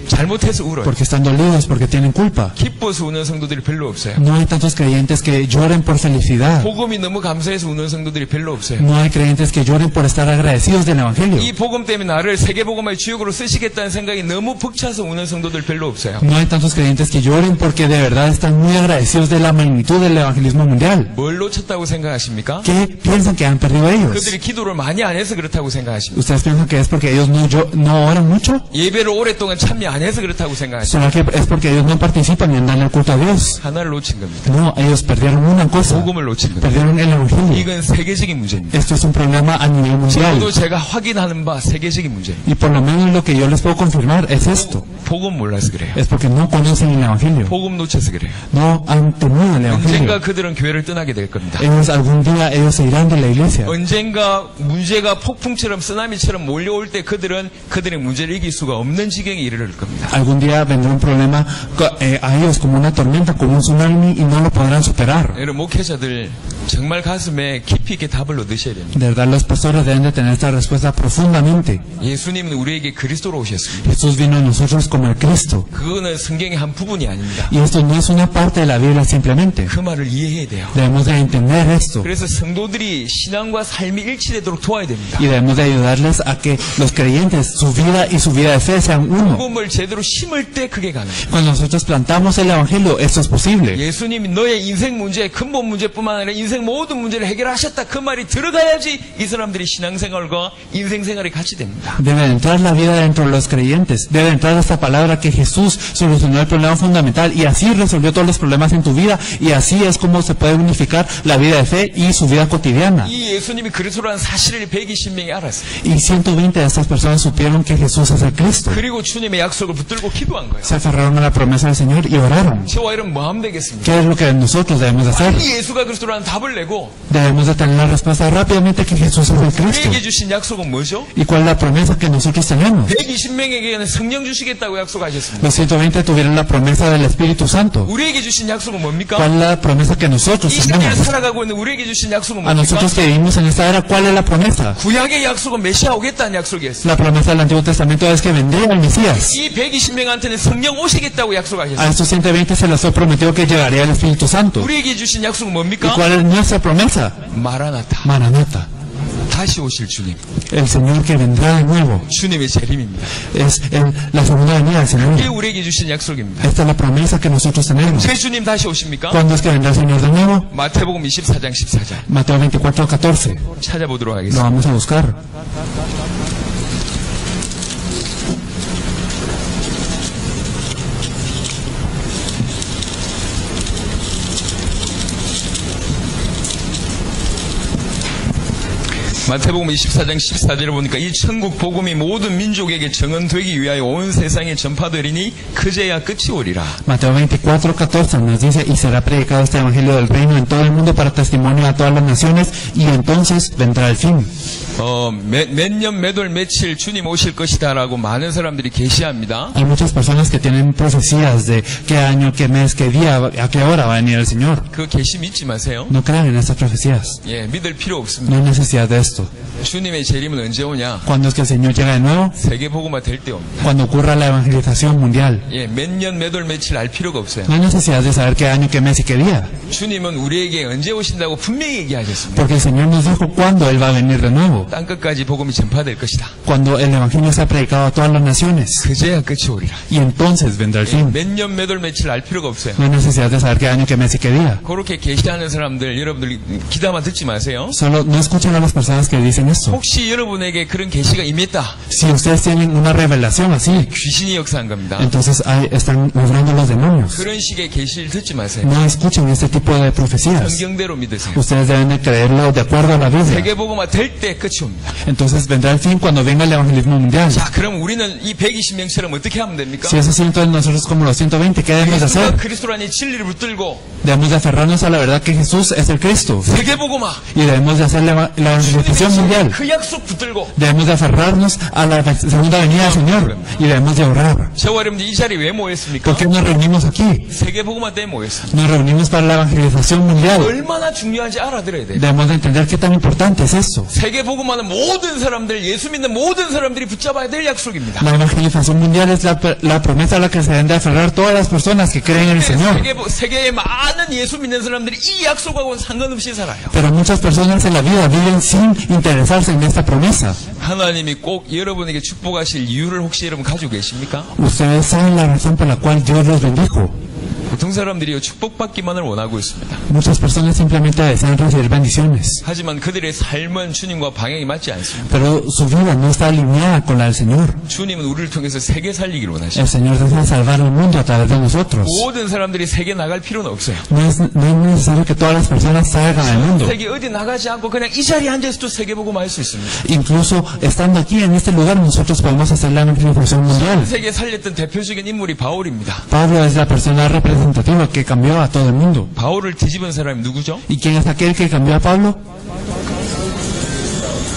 잘못해서 울어요. porque están dolidos, porque tienen culpa. 기뻐서 우는 성도들이 별로 없어요. No hay tantos creyentes que lloren por felicidad. 복음이 너무 감사해서 우는 성도들이 별로 없어요. No hay creyentes que lloren por estar agradecidos del Evangelio. 이 복음 때문에 나를 세계복음의 주역으로 쓰시겠다는 생각이 너무 벅차서 우는 성도들 별로 없어요. No hay tantos creyentes que lloren porque de verdad están muy agradecidos de la magnitud del evangelismo mundial. 뭘 놓쳤다고 생각하십니까? ¿Qué piensan que han perdido ellos? 그들이 기도를 많이 안 해서 그렇다고 생각하십니까? ¿Ustedes piensan que es porque ellos no oran mucho? 예배를 오랫동안 참여 안 해서 그렇다고 생각하십니까? ¿Será que es porque ellos no participan en darle el culto a Dios? 하나를 놓친 겁니다. No, ellos perdieron una cosa. 복음을 놓친 겁니다. Perdieron el evangelio. 이건 세계적인 문제입니다. Esto es un problema a nivel mundial. 저도 제가 확인하는 바 세계적인 문제입니다. Y por lo menos lo que yo les puedo confirmar es esto. 복음 몰라서 그래요. Es porque no conocen el evangelio. 복음 놓쳐서 그래요. No han tenido el 언젠가 evangelio. 그들은 교회를 떠나게 될 겁니다. Algún día ellos se irán de la iglesia. 언젠가 문제가 폭풍처럼 쓰나미처럼 몰려올 때 그들은 그들의 문제를 이길 수가 없는 지경에 이르를 겁니다. Algún día vendrá un problema a ellos como una tormenta, como un tsunami y no lo podrán superar. 여러분 목회자들 정말 가슴에 깊이 있게 답을 얻으셔야 됩니다. De verdad los pastores deben de tener esta respuesta profundamente. 예수님은 우리에게 그리스도로 오셨습니다. Jesús vino a nosotros como el Cristo. 그거는 성경의 한 부분이 아닙니다. Y esto no es una parte de la Biblia simplemente. 그 말을 이해해야 돼요. Debemos de entender esto. 그래서 성도들이 신앙과 삶이 일치되도록 도와야 됩니다. Y debemos de ayudarles a que los creyentes, su vida y su vida de fe sean uno. 복음을 제대로 심을 때 그게 가능해요. Cuando nosotros plantamos el Evangelio, esto es posible. 예수님이 너의 인생 문제, 근본 문제뿐만 아니라 인생 모든 문제를 해결하셨다. 그 말이 들어가야지 이 사람들이 신앙생활과 인생생활이 같이 됩니다. Debe entrar la vida dentro de los creyentes. Debe entrar esta palabra que Jesús solucionó el problema fundamental y así resolvió todos los problemas en tu vida y así es como se puede unificar la vida de fe y su vida cotidiana. 이 예수님이 그리스도라는 사실을 120명이 알았어요. Y 120 de estas personas supieron que Jesús es el Cristo. 그리고 주님의 약속을 붙들고 기도한 거예요. Se aferraron a la promesa del Señor y oraron. 저와 이런 뭐 하면 되겠습니까? ¿Qué es lo que nosotros debemos de hacer? 이 예수가 그리스도라는 답을 내고 Debemos de tener la respuesta rápidamente que Jesús es el Cristo. 우리에게 주신 약속은 뭐죠? ¿Y cuál es la promesa que nosotros tenemos? 120명에게는 성령 주시겠다고 약속하셨습니다. Los 120 tuvieron la promesa del Espíritu Santo. 우리에게 주신 약속은 뭡니까? ¿Cuál es la promesa que nosotros 이 시대를 tenemos? 살아가고 있는 우리에게 주신 약속은 A 뭡니까? nosotros que vivimos en esta era, ¿cuál es la promesa? 구약의 약속은 메시아 오겠다는 약속이었어요. La promesa del Antiguo Testamento es que vendría el Mesías. 이 120명한테는 성령 오시겠다고 약속하셨어요. A estos 120 se les fue prometido que llegaría el Espíritu Santo. 우리에게 주신 약속은 ¿Y 뭡니까? cuál es nuestra promesa? 마라나타. Maranata. 다시 오실 주님. El Señor que vendrá de nuevo. 주님의 재림입니다. Es la segunda venida del Señor. 이게 우리에게 주신 약속입니다. Esta es la promesa que nosotros tenemos. 새 주님 다시 오십니까? ¿Cuándo es que vendrá el Señor de nuevo? 마태복음 24장 14절. Mateo 24:14. 찾아보도록 Lo 하겠습니다. vamos a buscar. 마태복음 24장 14절에 보니까 이 천국 복음이 모든 민족에게 정언되기 위하여 온 세상에 전파되리니 그제야 끝이 오리라. Mateo 24:14 nos dice, y será predicado este evangelio del reino en todo el mundo para testimonio a todas las naciones, y entonces vendrá el fin. 몇 년, 몇 월, 며칠 주님 오실 것이다라고 많은 사람들이 계시합니다. Hay muchas personas que tienen profecías de qué año, qué mes, qué día, a qué hora va a venir el Señor. 그 계시 믿지 마세요. No crean en estas profecías. 예, 믿을 필요 없습니다. No hay necesidad de esto. 주님의 재림은 언제 오냐? Cuando es que el Señor llega de nuevo, 세계복음화 될 때 옵니다. cuando ocurra la evangelización mundial. 예, 몇 년, 몇 월, 며칠 알 필요가 없어요. No hay necesidad de saber qué año, qué mes y qué día. 주님은 우리에게 언제 오신다고 분명히 얘기하셨습니다. Porque el Señor nos dijo cuándo Él va a venir de nuevo. 땅끝까지 복음이 전파될 것이다. Cuando el evangelio sea predicado a todas las naciones. 그제야 끝이 오리라. Y entonces vendrá el fin. 몇 년, 몇 월, 며칠 알 필요가 없어요. No hay necesidad de saber qué año, qué mes y qué día. 그렇게 계시하는 사람들 여러분들 기다만 듣지 마세요. Solo no escuchen a las personas que dicen esto. 혹시 여러분에게 그런 계시가 임했다. Si ustedes tienen una revelación así, 귀신이 역사한 겁니다. entonces están obrando los demonios. 그런 식의 계시를 듣지 마세요. No escuchen este tipo de profecías. 성경대로 믿으세요. Ustedes deben de creerlo de acuerdo a la Biblia. 세계복음화 될 때 끝이 옵니다. Entonces vendrá el fin cuando venga el evangelismo mundial. 자, 그럼 우리는 이 120명처럼 어떻게 하면 됩니까? Si eso sí, entonces nosotros como los 120, ¿qué debemos de hacer? 그리스도라니 진리를 붙들고 Debemos de aferrarnos a la verdad que Jesús es el Cristo. 세계복음화 Y debemos de hacer la evangelización mundial. 그 약속 붙들고 Debemos de aferrarnos a la segunda venida del Señor. Y debemos de orar. 저와 여러분들 이 자리에 왜 모였습니까? ¿Por qué nos reunimos aquí? 세계복음화 때문에 모였습니다. Nos reunimos para la evangelización mundial. 얼마나 중요한지 알아들어야 돼요. Debemos de entender qué tan importante es esto. 세계복음화는 모든 사람들, 예수 믿는 모든 사람들이 붙잡아야 될 약속입니다. La evangelización mundial es la promesa a la que se deben de aferrar todas las personas que creen en el Señor. 세계의 많은 예수 믿는 사람들이 이 약속하고는 상관없이 살아요. Pero muchas personas en la vida viven sin interesarse en esta promesa. 하나님이 꼭 여러분에게 축복하실 이유를 혹시 여러분 가지고 계십니까? Ustedes saben la razón por la cual Dios los bendijo. 보통 사람들이 축복받기만을 원하고 있습니다. Muchas personas simplemente desean recibir bendiciones. 하지만 그들의 삶은 주님과 방향이 맞지 않습니다. Pero su vida no está alineada con la del Señor. 주님은 우리를 통해서 세계 살리기를 원하십니다. El Señor desea salvar el mundo a través de nosotros. 모든 사람들이 세계 나갈 필요는 없어요. No es necesario que todas las personas salgan al mundo. 세계 어디 나가지 않고 그냥 이 자리에 앉아서도 세계복음화 할 수 있습니다. Incluso estando aquí en este lugar nosotros podemos hacer la evangelización mundial. 세계 살렸던 대표적인 인물이 바울입니다. Pablo es la persona representativa que cambió a todo el mundo. 바울을 뒤집은 사람이 누구죠? ¿Y quién es aquel que cambió a Pablo?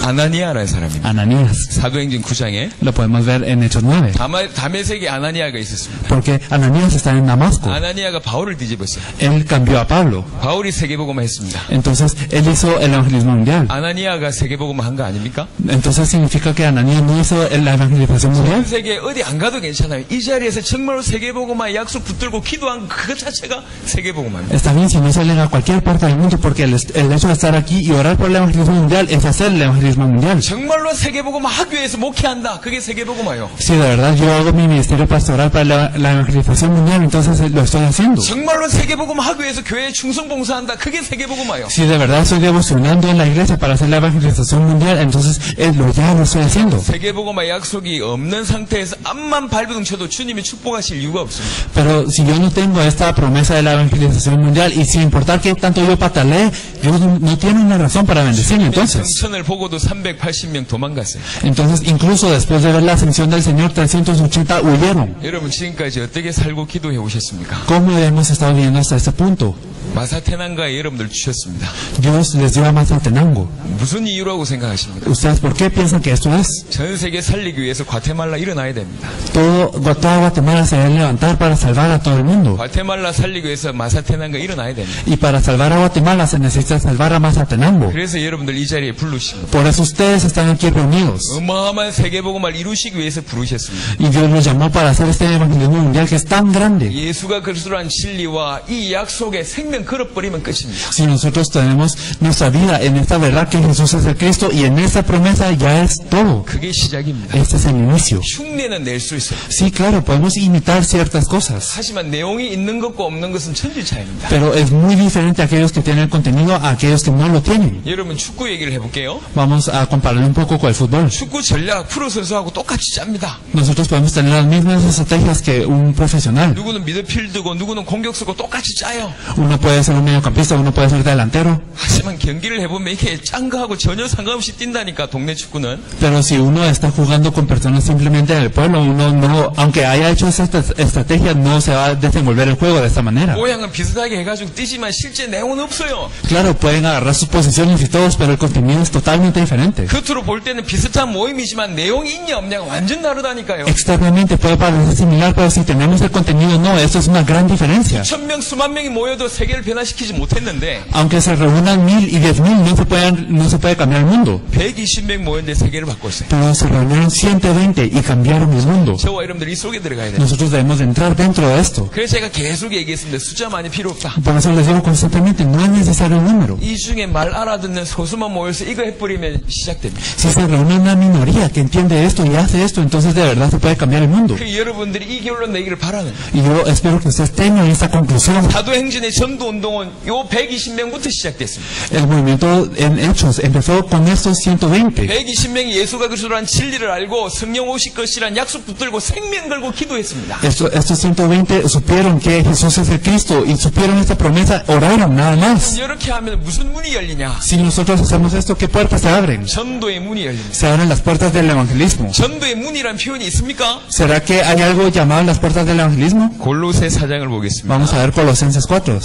아나니아라는 사람입니다. Ananías. 사도행전 9장에 Lo podemos ver en Hechos 9. 다메섹에 아나니아가 있었습니다. Porque Ananías está en Damasco. 아나니아가 바울을 뒤집었어요. Él cambió a Pablo. 바울이 세계복음화 했습니다. Entonces él hizo el evangelismo mundial. 아나니아가 세계복음화 한 거 아닙니까? Entonces significa que Ananías no hizo la evangelización 전 mundial. 세계 어디 안 가도 괜찮아요. 이 자리에서 정말로 세계복음화 약속 붙들고 기도한 그 자체가 세계복음화입니다. Está bien si no salen a cualquier parte del mundo porque el hecho de estar aquí y orar por el evangelismo mundial es hacer el evangelismo mundial. 정말로 세계복음화 하기 위해서 목회한다. 그게 세계복음화요. Si de verdad yo hago mi ministerio pastoral para la evangelización mundial, entonces lo estoy haciendo. 정말로 세계복음화 하기 위해서 교회에 충성봉사한다. 그게 세계복음화요. Si de verdad estoy devocionando en la iglesia para hacer la evangelización mundial, entonces ya lo estoy haciendo. 세계복음화 약속이 없는 상태에서 앞만 발버둥 쳐도 주님이 축복하실 이유가 없습니다. Pero si yo no tengo esta promesa de la evangelización mundial y sin importar que tanto yo patalee, Dios no tiene una razón para bendecirme entonces. 성천을 보고도 380명 도망갔어요. Entonces incluso después de ver la ascensión del Señor, 380 huyeron. 여러분 지금까지 어떻게 살고 기도해 오셨습니까? ¿Cómo hemos estado viviendo hasta este punto? 마사테난가에 여러분들 주셨습니다. Dios les dio a Mazatenango. 무슨 이유라고 생각하십니까? ¿Ustedes por qué piensan que esto es? 전 세계 살리기 위해서 과테말라 일어나야 됩니다. Toda Guatemala se debe levantar para salvar a todo el mundo. 과테말라 살리기 위해서 마사테난가 일어나야 됩니다. Y para salvar a Guatemala se necesita salvar a Mazatenango. 그래서 여러분들 이 자리에 부르십니다. Por eso ustedes están aquí reunidos. 어마어마한 세계복음을 이루시기 위해서 부르셨습니다. Y Dios los llamó para hacer este evangelismo mundial que es tan grande. 예수가 그리스도란 진리와 이 약속의 생명 걸어버리면 끝입니다. Si nosotros tenemos nuestra vida en esta verdad que Jesús es el Cristo y en esta promesa ya es todo. 그게 시작입니다. Este es el inicio. 흉내는 낼 수 있어요. Sí, claro, podemos imitar ciertas cosas. 하지만 내용이 있는 것과 없는 것은 천지 차이입니다. Pero es muy diferente a aquellos que tienen el contenido a aquellos que no lo tienen. 여러분 축구 얘기를 해볼게요. Vamos vamos a compararlo un poco con el fútbol. 축구 전략 프로 선수하고 똑같이 짭니다. Nosotros podemos tener las mismas estrategias que un profesional. 누구는 미드필드고 누구는 공격수고 똑같이 짜요. Uno puede ser un mediocampista, uno puede ser delantero. 하지만 경기를 해보면 이게 짠 거하고 전혀 상관없이 뛴다니까, 동네 축구는. Pero si uno está jugando con personas simplemente en el pueblo, uno no, aunque haya hecho esa estrategia, no se va a desenvolver el juego de esta manera. 모양은 비슷하게 해가지고 뛰지만 실제 내용은 없어요. Claro, pueden agarrar sus posiciones y todos, pero el contenido es totalmente diferente. 겉으로 볼 때는 비슷한 모임이지만 내용이 있냐 없냐가 완전 다르다니까요. Externamente puede parecer similar, pero si tenemos el contenido, no, eso es una gran diferencia. 1000명, 수만 명이 모여도 세계를 변화시키지 못했는데 Aunque se reúnan 1000 y 10.000, no se puede cambiar el mundo. 120명 모였는데 세계를 바꿨어요. Pero se reunieron 120 y cambiaron el mundo. 저와 여러분들이 이 속에 들어가야 돼요. Nosotros debemos de entrar dentro de esto. 그래서 제가 계속 얘기했습니다. 숫자 많이 필요 없다. Por eso les digo constantemente, no es necesario el número. 이 중에 말 알아듣는 소수만 모여서 이거 해버리면 시작됩니다. Si se reúne una minoría que entiende esto y hace esto, entonces de verdad se puede cambiar el mundo. 그 여러분들이 이 결론 내기를 바라는. Y yo espero que ustedes tengan esta conclusión. 사도행전의 전도운동은 요 120명부터 시작됐습니다. El movimiento en Hechos empezó con estos 120. 120명이 예수가 그리스도라는 진리를 알고 성령 오실 것이라는 약속 붙들고 생명 걸고 기도했습니다. Estos 120 supieron que Jesús es el Cristo y supieron esta promesa, oraron nada más. 이렇게 하면 무슨 문이 열리냐? Si nosotros hacemos esto, ¿qué puertas se abren? 전도의 문이 열립니다. Se abren las puertas del evangelismo. 전도의 문이란 표현이 있습니까? ¿Será que hay algo llamado las puertas del evangelismo? 골로새 4장을 보겠습니다. Vamos a ver Colosenses 4.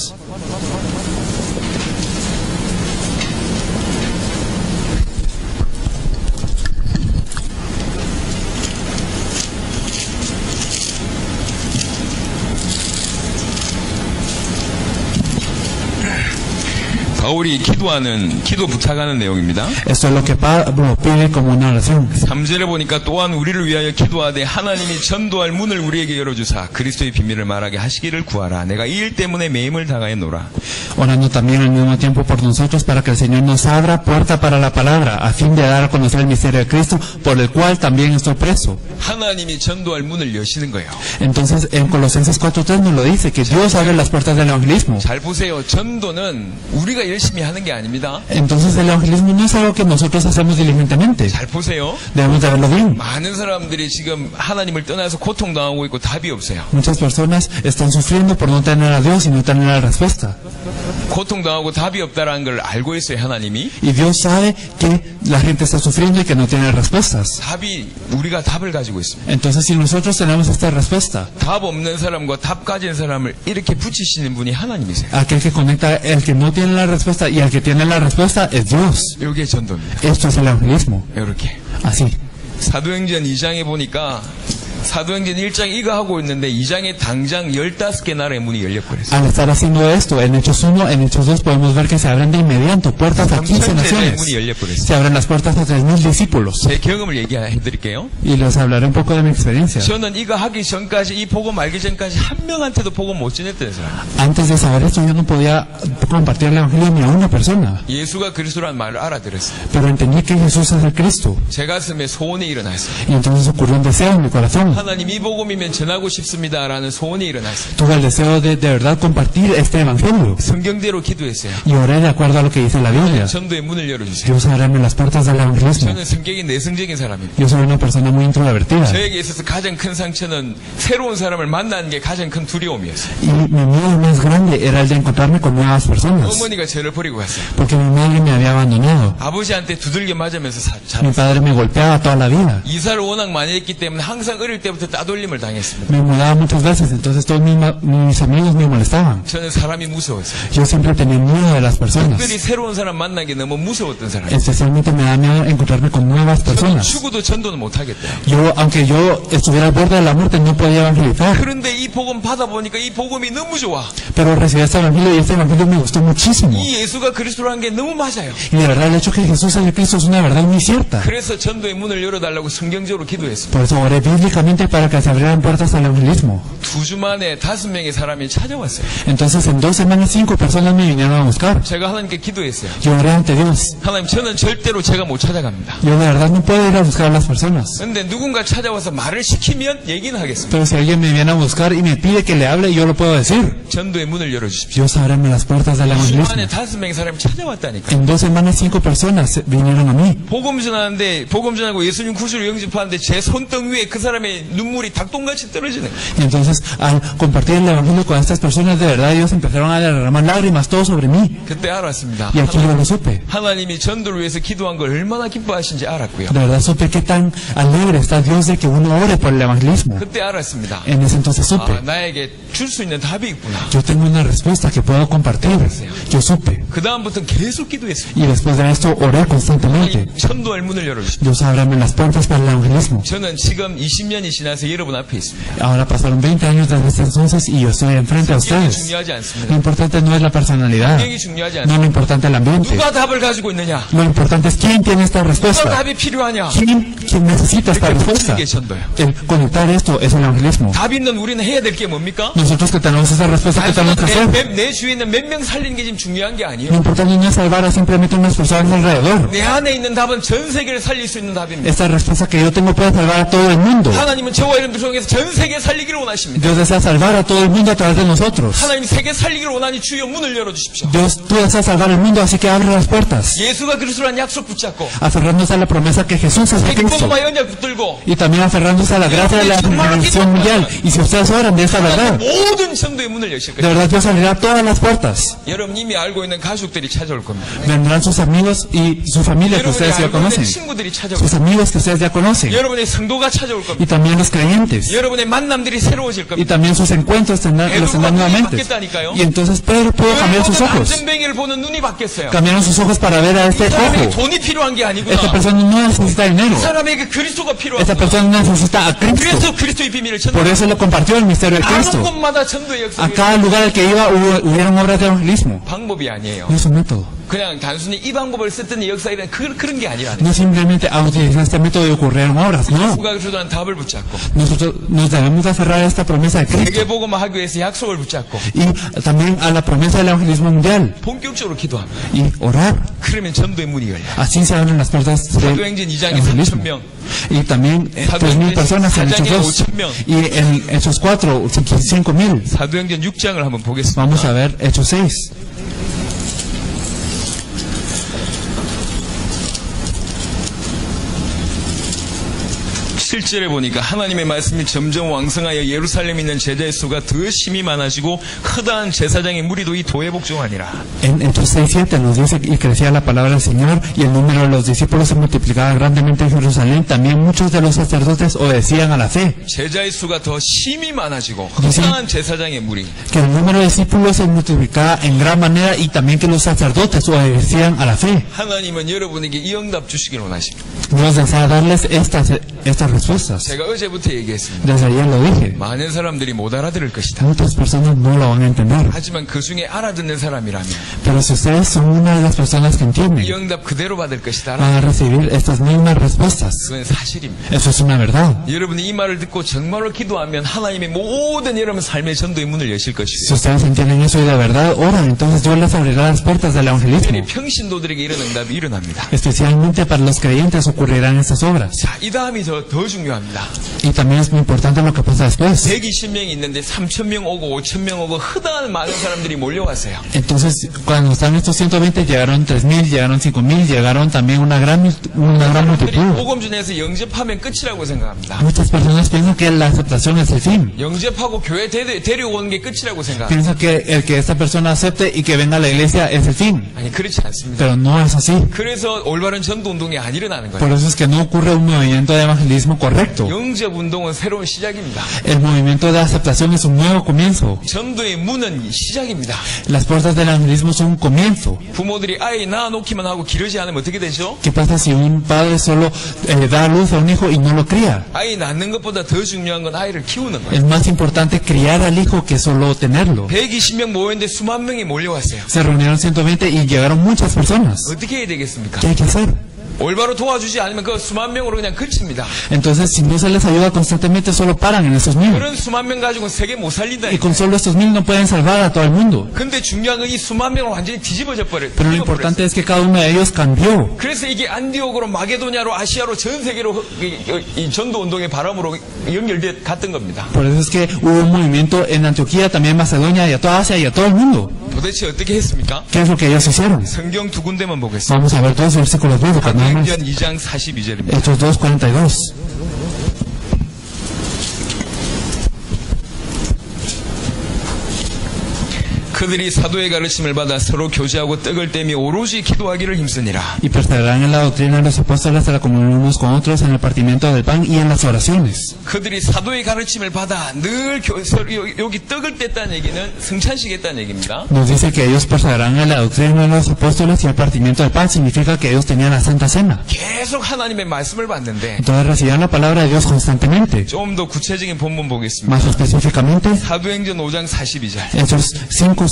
바울이 기도 부탁하는 내용입니다. Esto es lo que Pablo pide como una oración. 3절에 보니까 또한 우리를 위하여 기도하되 하나님이 전도할 문을 우리에게 열어주사 그리스도의 비밀을 말하게 하시기를 구하라. 내가 이 일 때문에 매임을 당하였노라. Orando también al mismo tiempo por nosotros para que el Señor nos abra puerta para la palabra, a fin de dar a conocer el misterio de Cristo, por el cual también estoy preso. 하나님이 전도할 문을 여시는 거예요. Entonces en Colosenses 4:3 nos lo dice, que Dios abre las puertas del evangelismo. 잘 보세요. 전도는 우리가 열심히 하는 게 아닙니다. Entonces el evangelismo no es algo que nosotros hacemos diligentemente. 잘 보세요. Debemos de verlo bien. 많은 사람들이 지금 하나님을 떠나서 고통당하고 있고 답이 없어요. Muchas personas están sufriendo por no tener a Dios y no tener la respuesta. 고통당하고 답이 없다라는 걸 알고 있어요, 하나님이. Y Dios sabe que la gente está sufriendo y que no tiene respuestas. 우리가 답을 가지고 있습니다. Entonces si nosotros tenemos esta respuesta, 답 없는 사람과 답 가진 사람을 이렇게 붙이시는 분이 하나님이세요. aquel que conecta el que no tiene la respuesta y el que tiene la respuesta es Dios. 이게 전도입니다. Esto es el evangelismo. 이렇게. Así. 사도행전 2장에 보니까 사도행전 1장 이거 하고 있는데 2장에 당장 15개 나라의 문이 열렸거든요. Al estar haciendo esto, en Hechos 1, en Hechos 2 podemos ver que se abren de inmediato puertas a 15 naciones. Se abren las puertas a 3.000 discípulos. 제 경험을 얘기해드릴게요. Y les hablaré un poco de mi experiencia. 저는 이거 하기 전까지, 이 복음 알기 전까지 한 명한테도 복음 못 전했던 사람. Antes de saber esto, yo no podía compartir el evangelio ni a una persona. 예수가 그리스도라는 말을 알아들었어요. Pero entendí que Jesús es el Cristo. 제 가슴에 소원이 일어났어요. Y entonces ocurrió un deseo en mi corazón. 하나님 이 복음이면 전하고 싶습니다라는 소원이 일어났어요. Tuve el deseo de verdad compartir este evangelio. 성경대로 기도했어요. Y oré de acuerdo a lo que dice la Biblia. 전도의 문을 열어주세요. Dios ábreme las puertas del evangelismo. 저는 성격이 내성적인 사람입니다. Yo soy una persona muy introvertida. 저에게 있어서 가장 큰 상처는 새로운 사람을 만나는 게 가장 큰 두려움이었어요. Y mi miedo más grande era el de encontrarme con nuevas personas. 어머니가 저를 버리고 갔어요. Porque mi madre me había abandonado. 아버지한테 두들겨 맞으면서 Mi padre me golpeaba toda la vida. 이사를 워낙 많이 했기 때문에 항상 어릴 때부터 따돌림을 당했습니다. Me mudaba muchas veces, entonces todos mis amigos me molestaban. 저는 사람이 무서웠어요. Yo siempre tenía miedo de las personas. 특별히 새로운 사람 만나는 게 너무 무서웠던 사람이에요. Especialmente me da miedo encontrarme con nuevas 저는 personas. 죽어도 전도는 못하겠대요. Aunque yo estuviera al borde de la muerte, no podía evangelizar. 그런데 이 복음 받아보니까 이 복음이 너무 좋아. Pero recibí este evangelio y este evangelio me gustó muchísimo. 이 예수가 그리스도라는 게 너무 맞아요. Y de verdad el hecho que Jesús es el Cristo es una verdad muy cierta. 그래서 전도의 문을 열어달라고 성경적으로 기도했습니다. Por eso oré bíblicamente especialmente para que se abrieran puertas al evangelismo. 2주 만에 5명의 사람이 찾아왔어요. Entonces en 2 semanas 5 personas me vinieron a buscar. 제가 하나님께 기도했어요. Yo oré ante Dios. 하나님, 저는 절대로 제가 못 찾아갑니다. Yo de verdad no puedo ir a buscar a las personas. 근데 누군가 찾아와서 말을 시키면 얘기는 하겠습니다. Pero si alguien me viene a buscar y me pide que le hable, yo lo puedo decir. 전도의 문을 열어주십시오. Dios ábreme las puertas del 2주 evangelismo. 만에 5명의 사람이 찾아왔다니까. En 2 semanas 5 personas vinieron a mí. 복음 전하고 예수님 구주를 영접하는데 제 손등 위에 그 사람의 눈물이 닭똥같이 떨어지는 거예요. Y entonces, al compartir el evangelio con estas personas, de verdad ellos empezaron a derramar lágrimas todo sobre mí. 그때 알았습니다. Y aquí yo lo supe. 하나님이 전도를 위해서 기도한 걸 얼마나 기뻐하신지 알았고요. De verdad supe qué tan alegre está Dios de que uno ore por el evangelismo. 그때 알았습니다. En ese entonces supe. 나에게 줄 수 있는 답이 있구나. Yo tengo una respuesta que puedo compartir. Yo supe. 그 다음부터는 계속 기도했어요. Y después de esto oré constantemente. 전도할 문을 열어주십시오. Dios ábrame las puertas para el evangelismo. 저는 지금 20년이 지나서 여러분 앞에 있습니다. Ahora pasaron 20 años desde ese entonces y yo estoy enfrente a 이게 ustedes. 중요하지 Lo 않습니다. importante no es la personalidad. 이게 중요하지 No 않습니다. lo importante es el ambiente. 누가 답을 가지고 있느냐? Lo importante es quién tiene esta 누가 respuesta. 답이 필요하냐? ¿Quién necesita esta respuesta? 이게 전도예요. El conectar esto es el evangelismo. 답 있는 우리는 해야 될 게 뭡니까? Nosotros que tenemos esa respuesta, ¿qué tenemos que hacer? 내 주위에 있는 몇 명 살리는 게 지금 중요한 게 Lo 아니에요. importante no es salvar a simplemente unas personas alrededor. 내 안에 있는 답은 전 세계를 살릴 수 있는 답입니다. Esta respuesta que yo tengo puede salvar a todo el mundo. 하나님은 저와 여러분들 통해서 전 세계 살리기를 원하십니다. Dios desea salvar a todo el mundo a través de nosotros. 하나님 세계 살리기를 원하니 주여 문을 열어주십시오. Dios, tú deseas salvar el mundo, así que abre las puertas. 예수가 그리스도란 약속 붙잡고 Aferrándose a la promesa que Jesús es Cristo. 백복음화 연약 붙들고 Y también aferrándose a la gracia de la evangelización mundial. Y si ustedes oran de esta verdad, 모든 전도의 문을 여실 de 거예요. verdad Dios abrirá todas las puertas. 여러분 이미 알고 있는 가족들이 찾아올 겁니다. Vendrán sus amigos y su familia que 여러분이 ustedes ya 알고 있는 conocen. 친구들이 찾아올 Sus 겁니다. amigos que ustedes ya conocen. 여러분의 성도가 찾아올 Y 겁니다. también los creyentes. 여러분의 만남들이 새로워질 Y 겁니다. también sus encuentros los tendrán nuevamente. Y entonces Pedro pudo cambiar sus ojos. 안전뱅이를 보는 눈이 바뀌었어요. Cambiaron sus ojos para ver a este 사람에게 ojo. 돈이 필요한 게 아니구나. Esta persona no necesita dinero. 사람에게 그리스도가 Esta 필요하구나. persona necesita a Cristo. 그래서 그리스도의 비밀을 Por 전하는 eso le compartió el misterio de 다른 Cristo. 곳마다 전도의 A 역사가 cada lugar al que iba hubieron obras de evangelismo. 방법이 아니에요. No es un método. 그냥 단순히 이 방법을 썼더니 역사에 그런 게 아니라 No simplemente a utilizar este método y ocurrieron obras. No. 누가 그리스도라는 답을 붙잡고 Nosotros nos debemos aferrar a esta promesa de Cristo. 세계복음화 하기 위해서 약속을 붙잡고 Y también a la promesa del evangelismo mundial. 본격적으로 기도합니다. Y orar. 그러면 전도의 문이 열려요. Así se abren las puertas del 사도행전 2장에 evangelismo. 3,000명. Y también 3,000 personas en Hechos 2. Y en Hechos 4, 5,000. 사도행전 6장을 한번 보겠습니다. Vamos a ver Hechos 6. 실제로 보니까 하나님의 말씀이 점점 왕성하여 예루살렘에 있는 제자의 수가 더 심히 많아지고 크다한 제사장의 무리도 이 도에 복종하니라. En Hechos 6:7 nos dice y crecía la palabra del Señor y el número de los discípulos se multiplicaba grandemente en Jerusalén. También muchos de los sacerdotes obedecían a la fe. 제자의 수가 더 심히 많아지고 크다한 제사장의 무리. Que el número de discípulos se multiplicaba en gran manera y también que los sacerdotes obedecían a la fe. 하나님은 여러분에게 이 응답 주시길 원하십니다. Dios desea darles estas respuestas. 제가 어제부터 얘기했습니다. Desde ayer lo dije. 많은 사람들이 못 알아들을 것이다. Muchas personas no lo van a entender. 하지만 그 중에 알아듣는 사람이라면 Pero si ustedes son una de las personas que entienden, 이 응답 그대로 받을 것이다. van a recibir estas mismas respuestas. 그건 사실입니다. Eso es una verdad. 여러분이 이 말을 듣고 정말로 기도하면 하나님의 모든 여러분 삶의 전도의 문을 여실 Si 것이고 ustedes entienden eso y de verdad oran, entonces Dios les abrirá las puertas del evangelismo. 특별히 평신도들에게 이런 응답이 일어납니다. Especialmente para los creyentes ocurrirán estas obras. 자, 이 다음이 더 중요합니다. Y también es muy importante lo que pasa después. 120명이 있는데 3,000명 오고 5,000명 오고 흐다한 많은 사람들이 몰려왔어요. Entonces, cuando están estos 120, llegaron 3,000, llegaron 5,000, llegaron también una gran multitud. 복음전에서 영접하면 끝이라고 생각합니다. Muchas personas piensan que la aceptación es el fin. 영접하고 교회 데려오는 게 끝이라고 생각합니다. Piensan que el que esta persona acepte y que venga a la iglesia es el fin. 아니 그렇지 않습니다. Pero no es así. 그래서 올바른 전도 운동이 안 일어나는 Por 거예요. eso es que no ocurre un movimiento de evangelismo correcto. 영접 운동은 새로운 시작입니다. El movimiento de aceptación es un nuevo comienzo. 전도의 문은 시작입니다. Las puertas del evangelismo son un comienzo. 부모들이 아이 낳아놓기만 하고 기르지 않으면 어떻게 되죠? ¿Qué pasa si un padre solo da a luz a un hijo y no lo cría? 아이 낳는 것보다 더 중요한 건 아이를 키우는 거예요. Es más importante criar al hijo que solo tenerlo. 120명 모였는데 수만 명이 몰려왔어요. Se reunieron 120 y llegaron muchas personas. 어떻게 해야 되겠습니까? ¿Qué hay que hacer? 올바로 도와주지 않으면 그 수만 명으로 그냥 그칩니다. Entonces, si no se les ayuda constantemente, solo paran en esos 1000. 그런 수만 명 가지고는 세계 못 살린다. Y con solo estos 1000 no pueden salvar a todo el mundo. 근데 중요한 건 이 수만 명을 완전히 뒤집어져 버렸어요. Pero lo importante es que cada uno de ellos cambió. 그래서 이게 안디옥으로 마게도냐로 아시아로 전 세계로 이 전도 운동의 바람으로 연결돼 갔던 겁니다. Por eso es que hubo un movimiento en Antioquía, también en Macedonia y a toda Asia y a todo el mundo. 도대체 어떻게 했습니까? ¿Qué es lo que ellos hicieron? 성경 두 군데만 보겠습니다. Vamos a ver dos versículos bíblicos, nada más. 사도행전 2장 42절입니다. Hechos 2:42. 그들이 사도의 가르침을 받아 서로 교제하고 떡을 떼며 오로지 기도하기를 힘쓰니라. Y perseveraron en la doctrina de los apóstoles, de la comunión unos con otros, en el partimiento del pan y en las oraciones. 그들이 사도의 가르침을 받아 늘 여기 떡을 뗐다는 얘기는 성찬식 했다는 얘기입니다. Nos dice que ellos perseveraron en la doctrina de los apóstoles y el partimiento del pan significa que ellos tenían la Santa Cena. 계속 하나님의 말씀을 받는데 Entonces recibían la palabra de Dios constantemente. 좀 더 구체적인 본문 보겠습니다. Más específicamente, 사도행전 5장 42절. Hechos 5:42.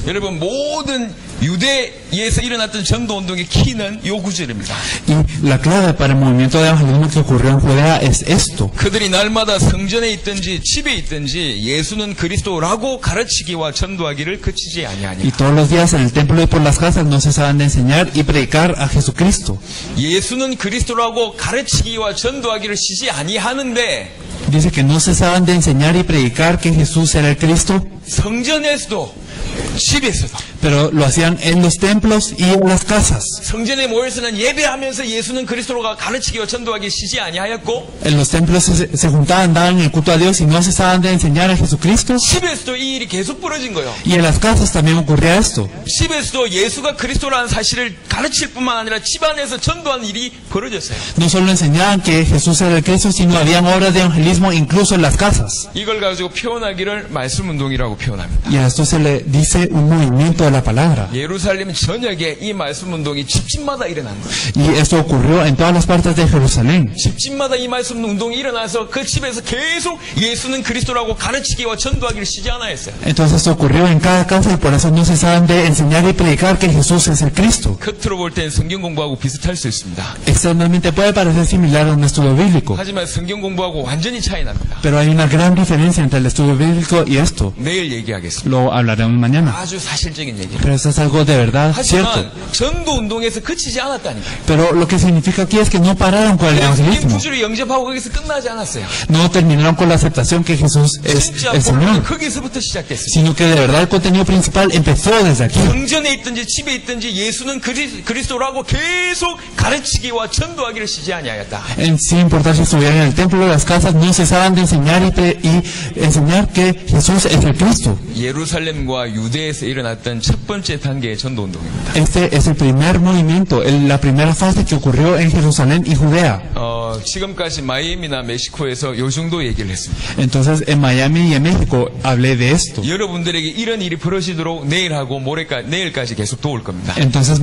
여러분 모든 유대에서 일어났던 전도운동의 키는 요 구절입니다. Y la clave para el movimiento de evangelismo que ocurrió en Judea es esto. 그들이 날마다 성전에 있든지 집에 있든지 예수는 그리스도라고 가르치기와 전도하기를 그치지 아니하니라. Y todos los días en el templo y por las casas no cesaban de enseñar y predicar a Jesucristo. 예수는 그리스도라고 가르치기와 전도하기를 쉬지 아니하는데 Dice que no cesaban de enseñar y predicar que Jesús era el Cristo, 성전에서도 집에서도 pero lo hacían en los templos y en las casas. 성전에 모여서는 예배하면서 예수는 그리스도가 가르치기와 전도하기 쉬지 아니하였고 En los templos se juntaban, daban el culto a Dios y no cesaban de enseñar a Jesucristo. 집에서도 이 일이 계속 벌어진 거예요. Y en las casas también ocurría esto. 집에서도 예수가 그리스도라는 사실을 가르칠 뿐만 아니라 집안에서 전도하는 일이 벌어졌어요. No solo enseñaban que Jesús era el Cristo, sino habían obras de evangelismo incluso en las casas. 이걸 가지고 표현하기를 말씀 운동이라고 표현합니다. Y a esto se le dice un movimiento de la palabra. 예루살렘 전역에 이 말씀 운동이 집집마다 일어난 거예요. Y esto ocurrió en todas las partes de Jerusalén. 집집마다 이 말씀 운동이 일어나서 그 집에서 계속 예수는 그리스도라고 가르치기와 전도하기를 쉬지 않아 했어요. Entonces esto ocurrió en cada casa y por eso no cesaban de enseñar y predicar que Jesús es el Cristo. 겉으로 볼 땐 성경 공부하고 비슷할 수 있습니다. Externamente puede parecer similar a un estudio bíblico, 하지만 성경 공부하고 완전히 차이 납니다. pero hay una gran diferencia entre el estudio bíblico y esto. 내일 얘기하겠습니다. Lo hablaremos mañana. 아주 사실적인 얘기예요. Pero esto es algo de verdad cierto. 하지만 전도 운동에서 그치지 않았다니까요. Pero lo que significa aquí es que no pararon con el 성경 evangelismo. 구주를 영접하고 거기서 끝나지 않았어요. No terminaron con la aceptación que Jesús es 진짜 el 본론은 Señor, 거기서부터 시작됐어요. sino que de verdad el contenido principal empezó desde aquí. 성전에 있든지 집에 있든지 예수는 그리스도라고 계속 가르치기와 전도하기를 쉬지 아니하였다. Sin importar si estuvieran en el templo o las casas, no cesaban de enseñar y enseñar que Jesús es el Cristo. 예루살렘과 유대에서 일어났던 첫 번째 단계의 전도 운동입니다. Este es el primer movimiento, la primera fase que ocurrió en Jerusalén y Judea. 지금까지 마이애미나 멕시코에서 요 정도 얘기를 했습니다. Entonces en Miami y en México hablé de esto. 여러분들에게 이런 일이 벌어지도록 내일하고 내일까지 계속 도울 겁니다. Entonces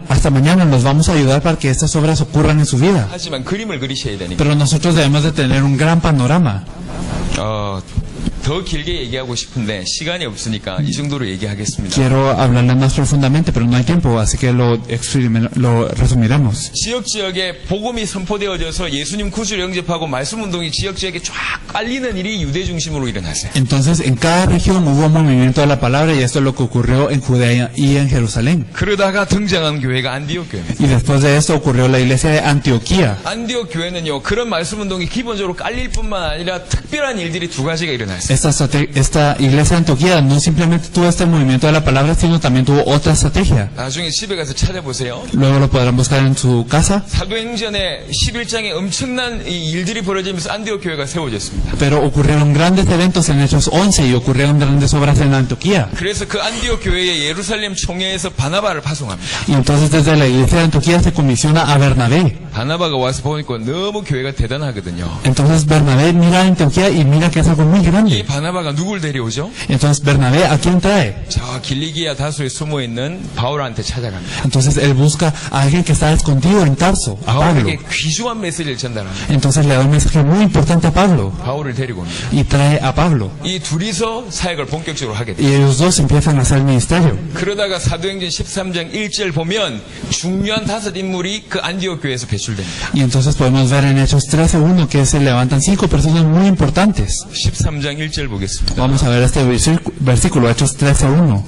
hasta mañana nos vamos a ayudar para que estas obras ocurran en su vida. 하지만 그림을 그리셔야 되니까. Pero nosotros debemos de tener un gran panorama. 더 길게 얘기하고 싶은데 시간이 없으니까 이 정도로 얘기하겠습니다. Quiero hablarle más profundamente, pero no hay tiempo, así que lo resumiremos. 지역지역에 복음이 선포되어져서 예수님 구주를 영접하고 말씀 운동이 지역지역에 쫙 깔리는 일이 유대 중심으로 일어났어요. Entonces en cada región hubo un movimiento de la palabra y esto es lo que ocurrió en Judea y en Jerusalén. 그러다가 등장한 교회가 안디옥 교회입니다. Y después de esto ocurrió la iglesia de Antioquía. 안디옥 교회는요, 그런 말씀 운동이 기본적으로 깔릴 뿐만 아니라 특별한 일들이 두 가지가 일어났어요. Esta iglesia de Antioquía no simplemente tuvo este movimiento de la palabra, sino también tuvo otra estrategia. 나중에 집에 가서 찾아보세요. Luego lo podrán buscar en su casa. 사도행전의 11장에 엄청난 이 일들이 벌어지면서 안디옥 교회가 세워졌습니다. Pero ocurrieron grandes eventos en Hechos 11 y ocurrieron grandes obras en Antioquía. 그래서 그 안디옥 교회의 예루살렘 총회에서 바나바를 파송합니다. Y entonces desde la iglesia de Antioquía se comisiona a Bernabé. 바나바가 와서 보니까 너무 교회가 대단하거든요. Entonces Bernabé mira a Antioquía y mira que es algo muy grande. 이 이 바나바가 누굴 데려오죠? Entonces Bernabé, ¿a quién trae? 저 길리기아 다소에 숨어있는 바울한테 찾아갑니다. Entonces él busca a alguien que está escondido en Tarso, a Pablo. 바울에게 귀중한 메시지를 전달합니다. Entonces le da un mensaje muy importante a Pablo 바울을 데리고 옵니다. y trae a Pablo. 이 둘이서 사역을 본격적으로 하게 Y 돼요. ellos dos empiezan a hacer el ministerio. 그러다가 사도행전 13장 1절 보면 중요한 5 인물이 그 안디옥 교회에서 배출됩니다. Y entonces podemos ver en Hechos 13:1 que se levantan 5 personas muy importantes. 13장 1절 보겠습니다. Vamos a ver este versículo, Hechos 13:1.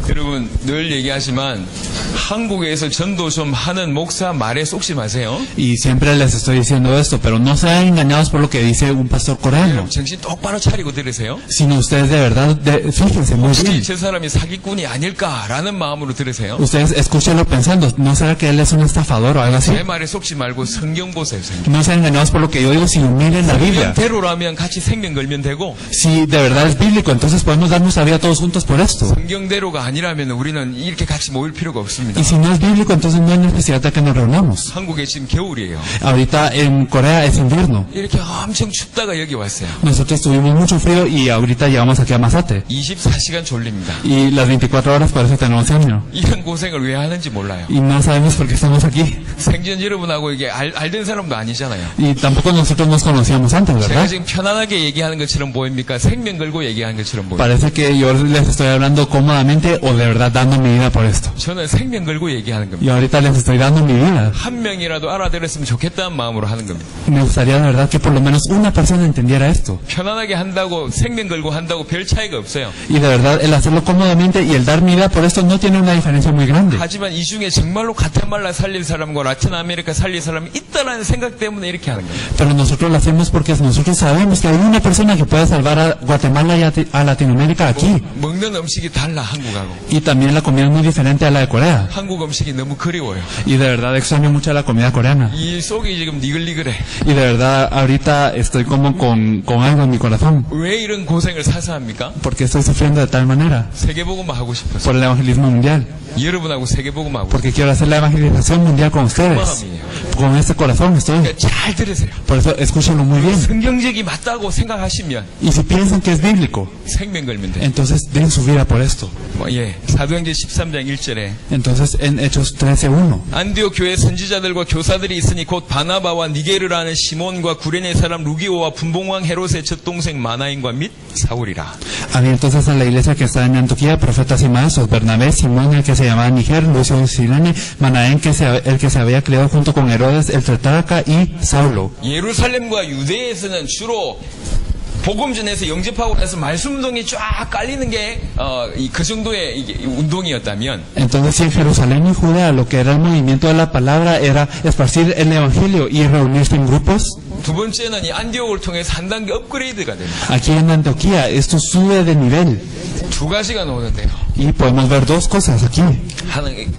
여러분 늘 얘기하지만 한국에서 전도 좀 하는 목사 말에 쏙지 마세요. Y siempre les estoy diciendo esto, pero no sean engañados por lo que dice un pastor coreano, 정신 똑바로 차리고 들으세요. sino ustedes de verdad, fíjense muy 혹시 bien. 저 사람이 사기꾼이 아닐까라는 마음으로 들으세요. Ustedes escúchenlo pensando, ¿no será que él es un estafador o algo así? 제 말에 속지 말고 성경 보세요. 성경. No sean engañados por lo que yo digo, sino miren la Biblia. 성경대로라면 같이 생명 걸면 되고 Si de verdad es bíblico, entonces podemos dar nuestra vida todos juntos por esto. 성경대로가 아니라면 우리는 이렇게 같이 모일 필요가 없습니다. Y si no es bíblico, entonces no hay necesidad de que nos reunamos. 한국에 지금 겨울이에요. Ahorita en Corea es invierno. 이렇게 엄청 춥다가 여기 왔어요. Nosotros tuvimos mucho frío y ahorita llegamos aquí a Masate. 24시간 졸립니다. Y las 24 horas por eso tenemos sueño. 이런 고생을 왜 하는지 몰라요. Y no sabemos por qué estamos aquí. 생전 여러분하고 이게 알던 사람도 아니잖아요. Y tampoco nosotros nos conocíamos antes, 제가 ¿verdad? 지금 편안하게 얘기하는 것처럼 보입니까? 생명 걸고 얘기하는 것처럼 보입니까? Parece que yo les estoy hablando cómodamente o de verdad dando mi vida por esto. 저는 생명 걸고 얘기하는 겁니다. Y ahorita les estoy dando mi vida. 한 명이라도 알아들었으면 좋겠다는 마음으로 하는 겁니다. Me gustaría de verdad que por lo menos una persona entendiera esto. 편안하게 한다고 생명 걸고 한다고 별 차이가 없어요. Y de verdad el hacerlo cómodamente y el dar mi vida por esto no tiene una diferencia muy grande. 하지만 이 중에 정말로 가테말라 살릴 사람과 라틴 아메리카 살릴 사람이 있다라는 생각 때문에 이렇게 하는 거예요. Pero nosotros lo hacemos porque nosotros sabemos que hay una persona que puede salvar a Guatemala y a Latinoamérica aquí. 먹는 음식이 달라 한국하고. Y también la comida es muy diferente a la de Corea. 한국 음식이 너무 그리워요. Y de verdad extraño mucho la comida coreana. 이 속이 지금 니글니글해. Y de verdad ahorita estoy como con algo en mi corazón. 왜 이런 고생을 사서 합니까? Porque estoy sufriendo de tal manera. 세계복음화 하고 싶어서. Por el evangelismo mundial. 여러분하고 세계복음화 하고 Porque quiero hacer la evangelización mundial con ustedes. Con este corazón estoy. 싶어요. 잘 들으세요. Por eso escúchenlo muy bien. 성경적이 맞다고 생각하시면 Y si piensan que es bíblico, 생명 걸면 돼요. entonces den su vida por esto. 사도행전 13장 1절에 Entonces en Hechos 13:1. 안디옥 교회 선지자들과 교사들이 있으니 곧 바나바와 니게르라는 시몬과 구레네 사람 루기오와 분봉왕 헤롯의 젖동생 마나인과 및 사울이라. Había entonces en la iglesia que estaba en Antioquía profetas y maestros, Bernabé, Simón, el que se llamaba Niger, Lucio Sirene, Manaén, el que se había criado junto con Herodes, el tetrarca, y Saulo. 예루살렘과 유대에서는 주로 복음 전에서 영접하고 나서 말씀 운동이 쫙 깔리는 게 그 정도의 이게 운동이었다면 Entonces si en Jerusalén y Judea lo que era el movimiento de la palabra era esparcir el evangelio y reunirse en grupos, 두 번째는 이 안디옥을 통해서 한 단계 업그레이드가 됩니다. aquí en Antioquía esto sube de nivel. 2가지가 나오는데요. Y podemos ver dos cosas aquí. 하나는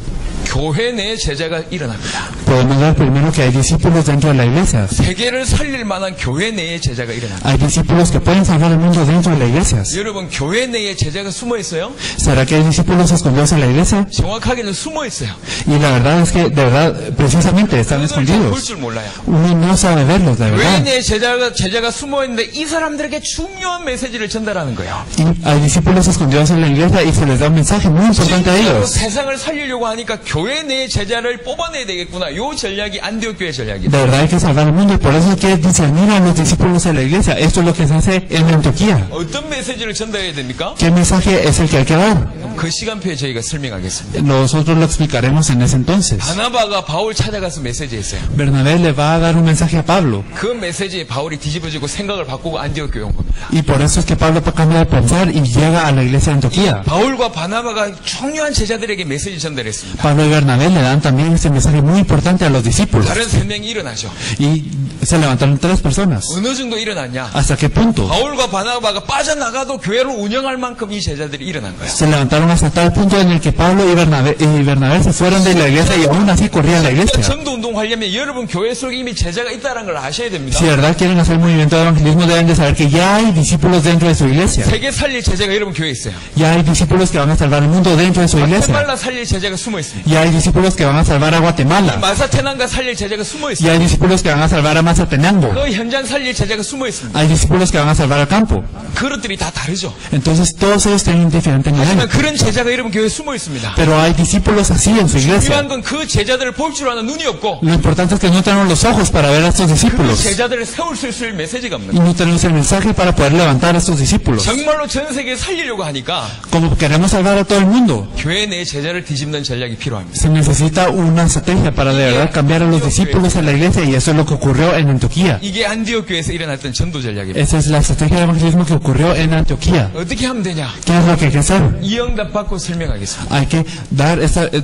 교회 내 제자가 일어납니다. Podemos ver primero que hay discípulos dentro de la iglesia. 세계를 살릴 만한 교회 내의 제자가 일어납니다. Hay discípulos que pueden salvar el mundo dentro de la iglesia. 여러분 교회 내에 제자가 숨어 있어요? ¿Será que hay discípulos escondidos en la iglesia? 정확하게는 숨어 있어요. Y la verdad es que, de verdad, precisamente están 볼 escondidos. 줄 몰라요. Uno no sabe verlos, de 교회 verdad. 내에 제자가 숨어 있는데 이 사람들에게 중요한 메시지를 전달하는 거예요. Y hay discípulos escondidos en la iglesia y se les da un mensaje muy importante a 진짜로 ellos. 세상을 살리려고 하니까 교회 내의 제자를 뽑아내야 되겠구나. 요 전략이 안디옥 교회 전략이에요. De verdad hay que salvar el mundo y por eso hay que discernir a los discípulos en la iglesia. Esto es lo que se hace en Antioquía. 어떤 메시지를 전달해야 됩니까? ¿Qué mensaje es el que hay que dar? 그 시간표에 저희가 설명하겠습니다. Nosotros lo explicaremos en ese entonces. 바나바가 바울 찾아가서 메시지했어요. Bernabé le va a dar un mensaje a Pablo. 그 메시지에 바울이 뒤집어지고 생각을 바꾸고 안디옥 교회 온 겁니다. Y por eso es que Pablo cambia de pensar y llega a la iglesia de Antioquía. 바울과 바나바가 중요한 제자들에게 메시지 전달했습니다. Pablo y Bernabé le dan también este mensaje muy importante a los discípulos. 다른 3명이 일어나죠. Y se levantaron 3 personas. 어느 정도 일어났냐? ¿Hasta qué punto? 바울과 바나바가 빠져나가도 교회를 운영할 만큼 이 제자들이 일어난 거예요. Se levantaron hasta tal punto en el que Pablo y Bernabé se fueron de la iglesia y aún así corrían la iglesia. 전도 운동하려면 여러분 교회 속에 이미 제자가 있다는 걸 아셔야 됩니다. Si de verdad quieren hacer movimiento de evangelismo deben de saber que ya hay discípulos dentro de su iglesia. 세계 살릴 제자가 여러분 교회에 있어요. Ya hay discípulos que van a salvar el mundo dentro de su iglesia. 마테말라 살릴 제자가 숨어 있습니다. Ya hay discípulos que van a salvar a Guatemala. 마사테난가 살릴 제자가 숨어 Y 있어요. hay discípulos que van a salvar a a Zatenango. 그 현장 살릴 제자가 숨어 있습니다. Hay discípulos que van a salvar al campo. 그릇들이 다 다르죠. Entonces todos ellos tienen diferente nivel. 하지만 그런 제자가 여러분 교회에 숨어 있습니다. Pero hay discípulos así en su iglesia. 중요한 건 그 제자들을 볼 줄 아는 눈이 없고 Lo importante es que no tenemos los ojos para ver a estos 그 discípulos. 제자들을 세울 수 있을 메시지가 없는 Y 거예요. no tenemos el mensaje para poder levantar a estos discípulos. 정말로 전 세계에 살리려고 하니까 Como queremos salvar a todo el mundo, 교회 내 제자를 뒤집는 전략이 필요합니다. se necesita una estrategia para de verdad cambiar a los discípulos en la iglesia, y eso es lo que ocurrió en Antioquía. 이게 안디옥 교회에서 일어났던 전도 전략입니다. Esa es la estrategia de evangelismo que ocurrió en Antioquía. 어떻게 하면 되냐? ¿Qué es lo que hay que hacer? 이 응답 받고 설명하겠습니다. Hay que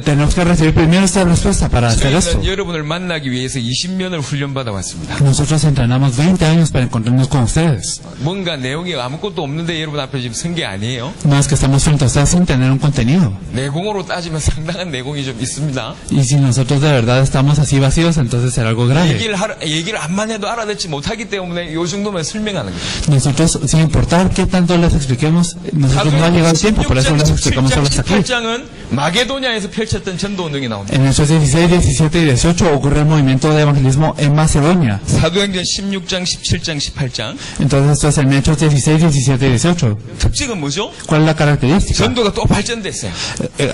tenemos que recibir primero esta respuesta para hacer esto. 저희는 여러분을 만나기 위해서 20년을 훈련받아 왔습니다. Nosotros entrenamos 20 años para encontrarnos con ustedes. 뭔가 내용이 아무것도 없는데 여러분 앞에 지금 선 게 아니에요. No es que estamos frente a ustedes sin tener un contenido. 내공으로 따지면 상당한 내공이 좀 있습니다. Y si nosotros de verdad estamos así vacíos, entonces será algo grave. 얘기를 안만 해도 알아듣지 못하기 때문에 요 정도면 설명하는 거예요. Nosotros, sin importar qué tanto les expliquemos, nosotros no ha llegado el tiempo, por eso les explicamos solo hasta aquí. 18장은 마게도냐에서 펼쳤던 전도 운동이 나옵니다. En Hechos 16, 17 y 18 ocurre el movimiento de evangelismo en Macedonia. 사도행전 16장, 17장, 18장. Entonces esto es en Hechos 16, 17 y 18. 특징은 뭐죠? ¿Cuál es la característica? 전도가 또 발전됐어요.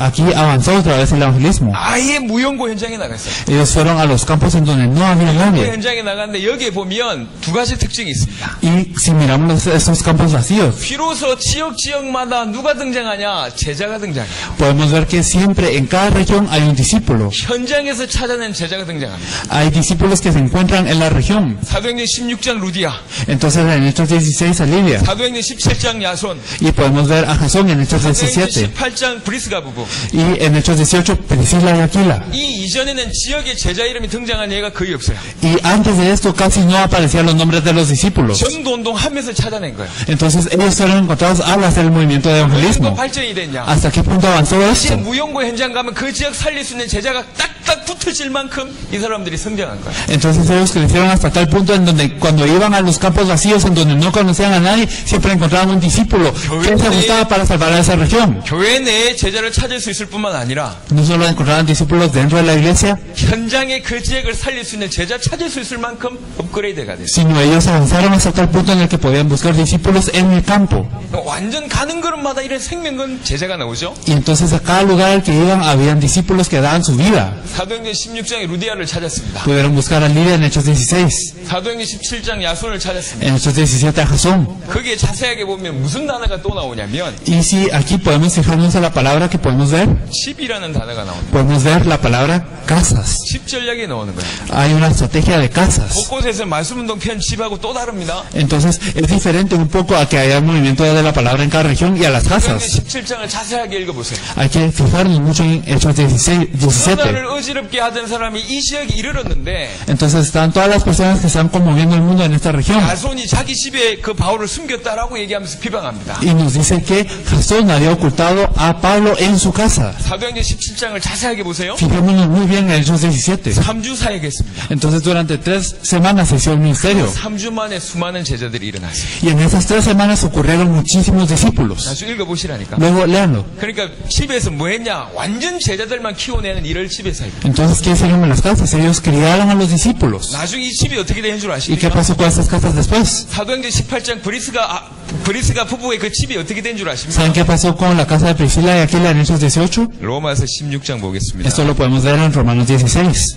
Aquí avanzó otra vez el evangelismo. 아예 무용고 현장에 나갔어요. Ellos fueron a los campos en donde no había 그 nadie. 현장에 나갔는데 여기에 보면 두 가지 특징이 있습니다. Y si miramos esos campos vacíos, 비로소 지역마다 누가 등장하냐? 제자가 등장해요. podemos ver que siempre en cada región hay un discípulo. 현장에서 찾아낸 제자가 등장합니다. Hay discípulos que se encuentran en la región. 사도행전 16장 루디아, Entonces en Hechos 16 a Lidia. 사도행전 17장 야손, Y podemos ver a Jasón en Hechos 사도행전 17. 18장 브리스가 부부. Y en Hechos 18, Priscila y Aquila. 이 이전에는 지역의 제자 이름이 등장한 예가 거의 없어요. Y antes de esto casi no aparecían los nombres de los discípulos. 전도운동 하면서 찾아낸 거예요. Entonces ellos fueron encontrados al hacer el movimiento de 어느 정도 evangelismo. 발전이 됐냐? ¿Hasta qué punto avanzó 이제 esto? 무용고 현장 가면 그 지역 살릴 수 있는 제자가 딱딱 붙어질 만큼 이 사람들이 성장한 거예요. Entonces ellos crecieron hasta tal punto en donde cuando iban a los campos vacíos en donde no conocían a nadie, siempre encontraban un discípulo que se gustaba para salvar a esa región. 교회 내에 제자를 찾을 수 있을 뿐만 아니라 No solo encontraban discípulos dentro de la iglesia, 현장에 그 지역을 살릴 수 있는 제자 찾을 수 있을 만큼 업그레이드가 됐어요. sino ellos avanzaron hasta tal punto en el que podían buscar discípulos en el campo. 완전 가는 걸음마다 이런 생명건 제자가 나오죠. Y entonces a cada lugar al que iban habían discípulos que daban su vida. 사도행전 16장에 루디아를 찾았습니다. Pudieron buscar a Lidia en Hechos 16, 사도행전 17장 야손을 찾았습니다. en Hechos 17 a Jasón. 거기에 자세하게 보면 무슨 단어가 또 나오냐면 Y si aquí podemos fijarnos en la palabra que podemos ver, 집이라는 단어가 나옵니다. podemos ver la palabra casas. 집 전략이 나오는 거예요. Hay una estrategia de casas. 곳곳에서 말씀운동 편 집하고 또 다릅니다. Entonces es diferente un poco a que haya el movimiento de la palabra en cada región y a las 사도행전 casas. 17장을 자세하게 읽어보세요. Hay que fijarnos mucho en Hechos 16, 17. 전화를 어지럽게 하던 사람이 이 지역에 이르렀는데 Entonces están todas las personas que están conmoviendo el mundo en esta región. 야손이 자기 집에 그 바울을 숨겼다라고 얘기하면서 비방합니다. Y nos dice que Jasón había ocultado a Pablo en su casa. 사도행전 17장을 자세하게 보세요. Fijémonos muy bien en Hechos 17. 3주 사역했습니다. Entonces durante 3 semanas se hizo el ministerio. 3주 만에 수많은 제자들이 일어났어요. Y en esas 3 semanas ocurrieron muchísimos discípulos. 나중에 읽어보시라니까. Luego léanlo. 그러니까 집에서 뭐 했냐? 완전 제자들만 키워내는 일을 집에서 했고. Entonces, ¿qué hicieron en las casas? Ellos criaron a los discípulos. 나중에 이 집이 어떻게 된 줄 ¿Y qué 아십니까? pasó con estas casas después? 사도행전 18장 브리스가 부부의 그 집이 어떻게 된 줄 아십니까? ¿Saben qué pasó con la casa de Priscila y Aquila en Hechos 18? 로마서 16장 보겠습니다. Esto lo podemos ver en Romanos 16.